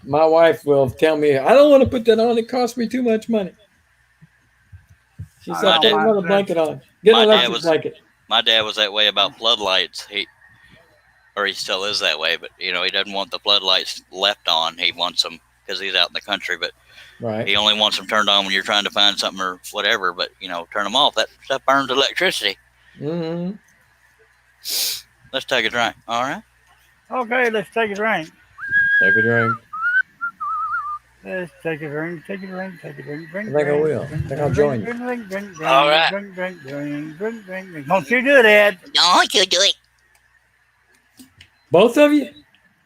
my wife will tell me, I don't want to put that on. It costs me too much money. She said, My put dad- another blanket on. Get my an dad electric was- blanket. My dad was that way about floodlights. He still is that way, but he doesn't want the floodlights left on. He wants them because he's out in the country, but Right. he only wants them turned on when you're trying to find something or whatever. But turn them off. That stuff burns electricity. Mm-hmm. Let's take a drink. All right. Okay, let's take a drink. Take a drink. Let's take a drink, take a drink, take a drink, drink. I think I will. I think I'll join you. Drink, drink, drink, All right. drink, drink, drink, drink, drink, drink. Don't you do that. Don't you do it. Both of you?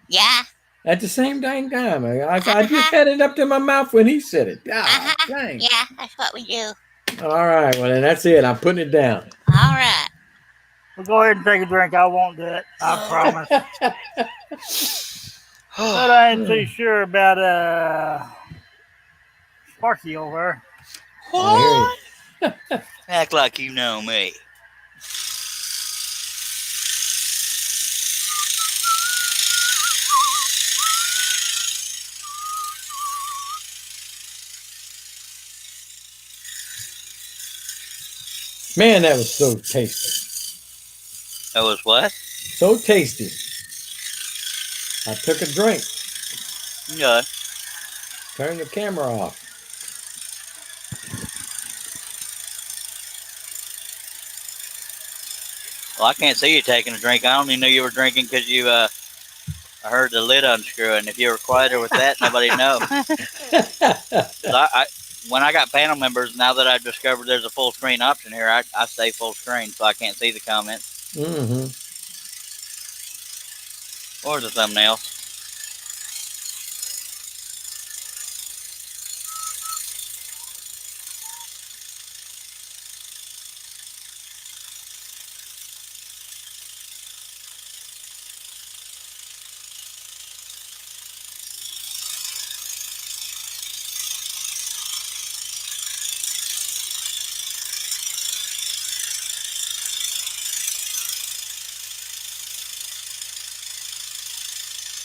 Yeah. At the same dang time. I just had it up to my mouth when he said it. God, Uh-huh. dang. Yeah, that's what we do. All right. Well, then that's it. I'm putting it down. All right. Well, go ahead and take a drink. I won't do it. I promise. But I ain't too sure about Sparky over I hear you. Act like you know me. Man, that was so tasty. That was what? So tasty. I took a drink. Yeah. Turn the camera off. Well, I can't see you taking a drink. I only knew you were drinking because you. I heard the lid unscrewing. If you were quieter with that, nobody know. 'Cause when I got panel members, now that I've discovered there's a full screen option here, I stay full screen so I can't see the comments Mm-hmm. or the thumbnail.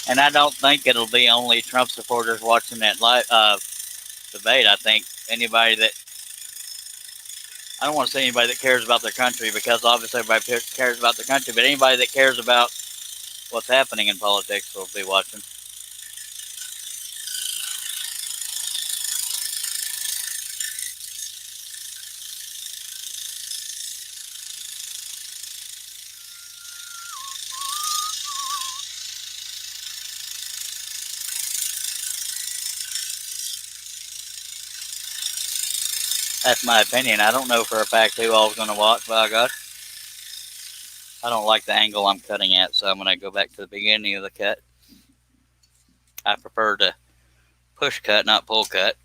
And I don't think it'll be only Trump supporters watching that live debate. I think anybody that I don't want to say anybody that cares about their country, because obviously everybody cares about their country, but anybody that cares about what's happening in politics will be watching. That's my opinion. I don't know for a fact who all's going to watch, by God. I don't like the angle I'm cutting at, so I'm going to go back to the beginning of the cut. I prefer to push cut, not pull cut.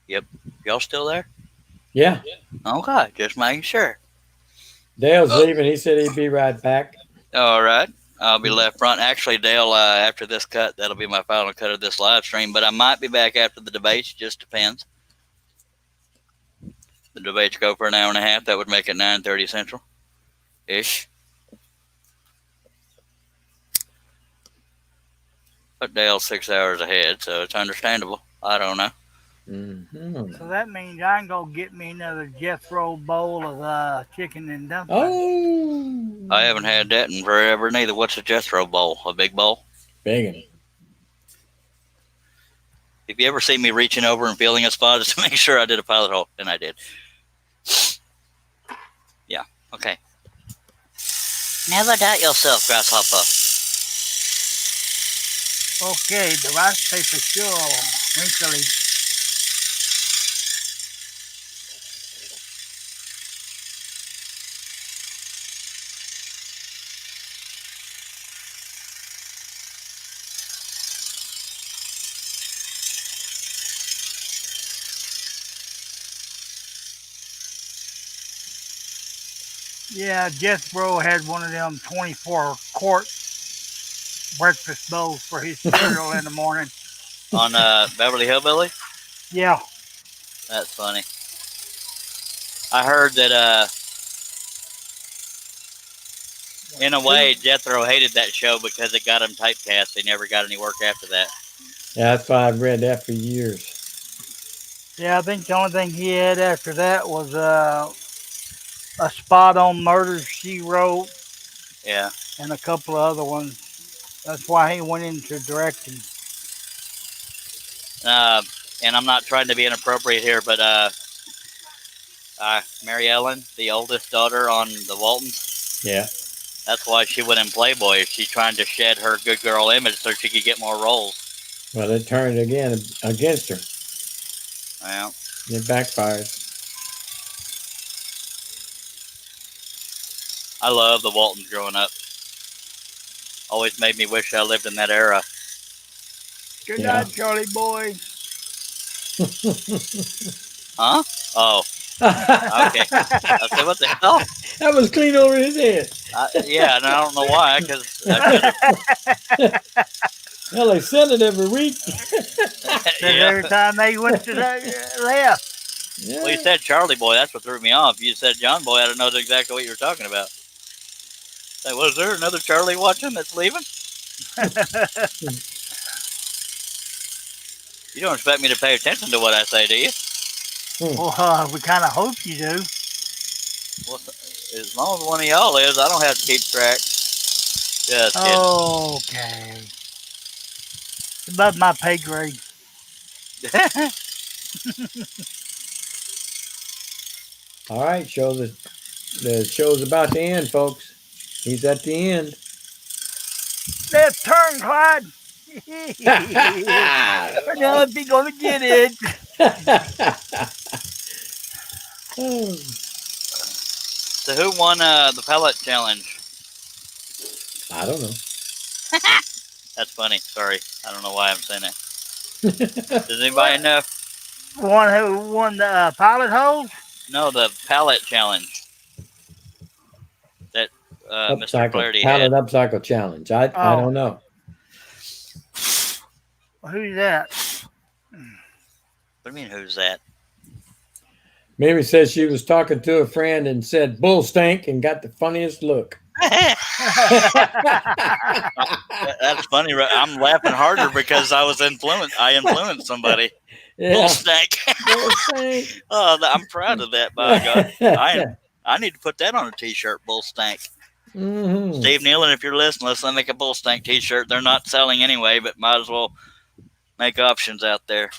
Yep. Y'all still there? Yeah. Okay, just making sure. Dale's leaving. He said he'd be right back. All right. I'll be left front. Actually, Dale, after this cut, that'll be my final cut of this live stream, but I might be back after the debates. Just depends. The debates go for an hour and a half. That would make it 9:30 Central-ish. But Dale's 6 hours ahead, so it's understandable. I don't know. Mm-hmm. So that means I can go get me another Jethro bowl of chicken and dumplings. Oh, I haven't had that in forever neither. What's a Jethro bowl? A big bowl? begging. If you ever see me reaching over and feeling a spot, just to make sure I did a pilot hole, and I did. Yeah. Okay. Never doubt yourself, grasshopper. Okay, the rice paper sure wrinkly. Yeah, Jethro had one of them 24-quart breakfast bowls for his cereal in the morning. On Beverly Hillbilly? Yeah. That's funny. I heard that, in a way, Jethro hated that show because it got him typecast. He never got any work after that. Yeah, that's why I've read that for years. Yeah, I think the only thing he had after that was a spot on Murder, She Wrote, Yeah. and a couple of other ones. That's why he went into directing. And I'm not trying to be inappropriate here, but Mary Ellen, the oldest daughter on the Waltons, Yeah. that's why she went in Playboy. She's trying to shed her good girl image so she could get more roles. Well, it turned again against her. Well, It backfired. I love the Waltons growing up. Always made me wish I lived in that era. Good Yeah. night, Charlie boy. Huh? Oh, okay. I said, what the hell? That was clean over his head. Yeah, and I don't know why, because Well, they said it every week. Every time they went to the left. Yeah. Well, you said Charlie Boy. That's what threw me off. You said John Boy. I don't know exactly what you were talking about. Like, was there another Charlie watching that's leaving? You don't expect me to pay attention to what I say, do you? Well, we kind of hope you do. Well, as long as one of y'all is, I don't have to keep track. Just kidding. Okay. It's above my pay grade. All right, the show's about to end, folks. He's at the end. Left turn, Clyde. Now if he gonna get it. Oh. So who won the pellet challenge? I don't know. That's funny. Sorry. I don't know why I'm saying that. Does anybody know? One who won the pilot hole? No, the pallet challenge that Mr. Clarity Pallet had. upcycle challenge. I don't know. Who's that? What do you mean, who's that? Mimi says she was talking to a friend and said bull stank and got the funniest look. That's funny. I'm laughing harder because I influenced somebody. Yeah. Bull stank. Bull stank. Oh, I'm proud of that, by God. I need to put that on a t-shirt, bull stank. Mm-hmm. Steve Nealon, if you're listening, let's make a bull stank t-shirt. They're not selling anyway, but might as well make options out there.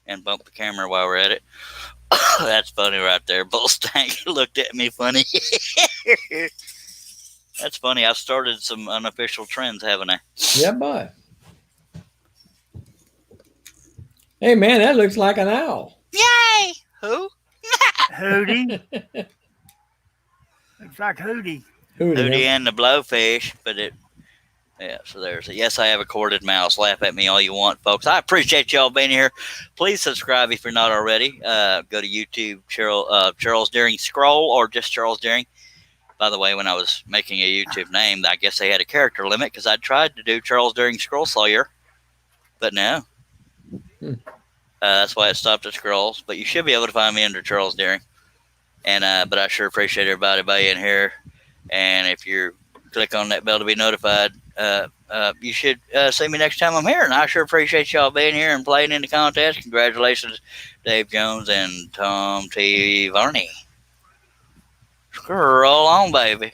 And bump the camera while we're at it. That's funny right there. Bull stank looked at me funny. That's funny. I started some unofficial trends, haven't I? Yeah, boy. Hey, man, that looks like an owl. Yay! Who? Hootie. Looks like Hootie. Hootie and the blowfish, but yeah, so there's it. Yes, I have a corded mouse. Laugh at me all you want, folks. I appreciate y'all being here. Please subscribe if you're not already. Go to YouTube, Charles Deering Scroll, or just Charles Deering. By the way, when I was making a YouTube name, I guess they had a character limit because I tried to do Charles Deering Scroll Sawyer, but no. That's why it stopped at Scrolls. But you should be able to find me under Charles Deering. And but I sure appreciate everybody being here. And if you click on that bell to be notified, you should see me next time I'm here. And I sure appreciate y'all being here and playing in the contest. Congratulations, Dave Jones and Tom T. Varney. Roll on, baby.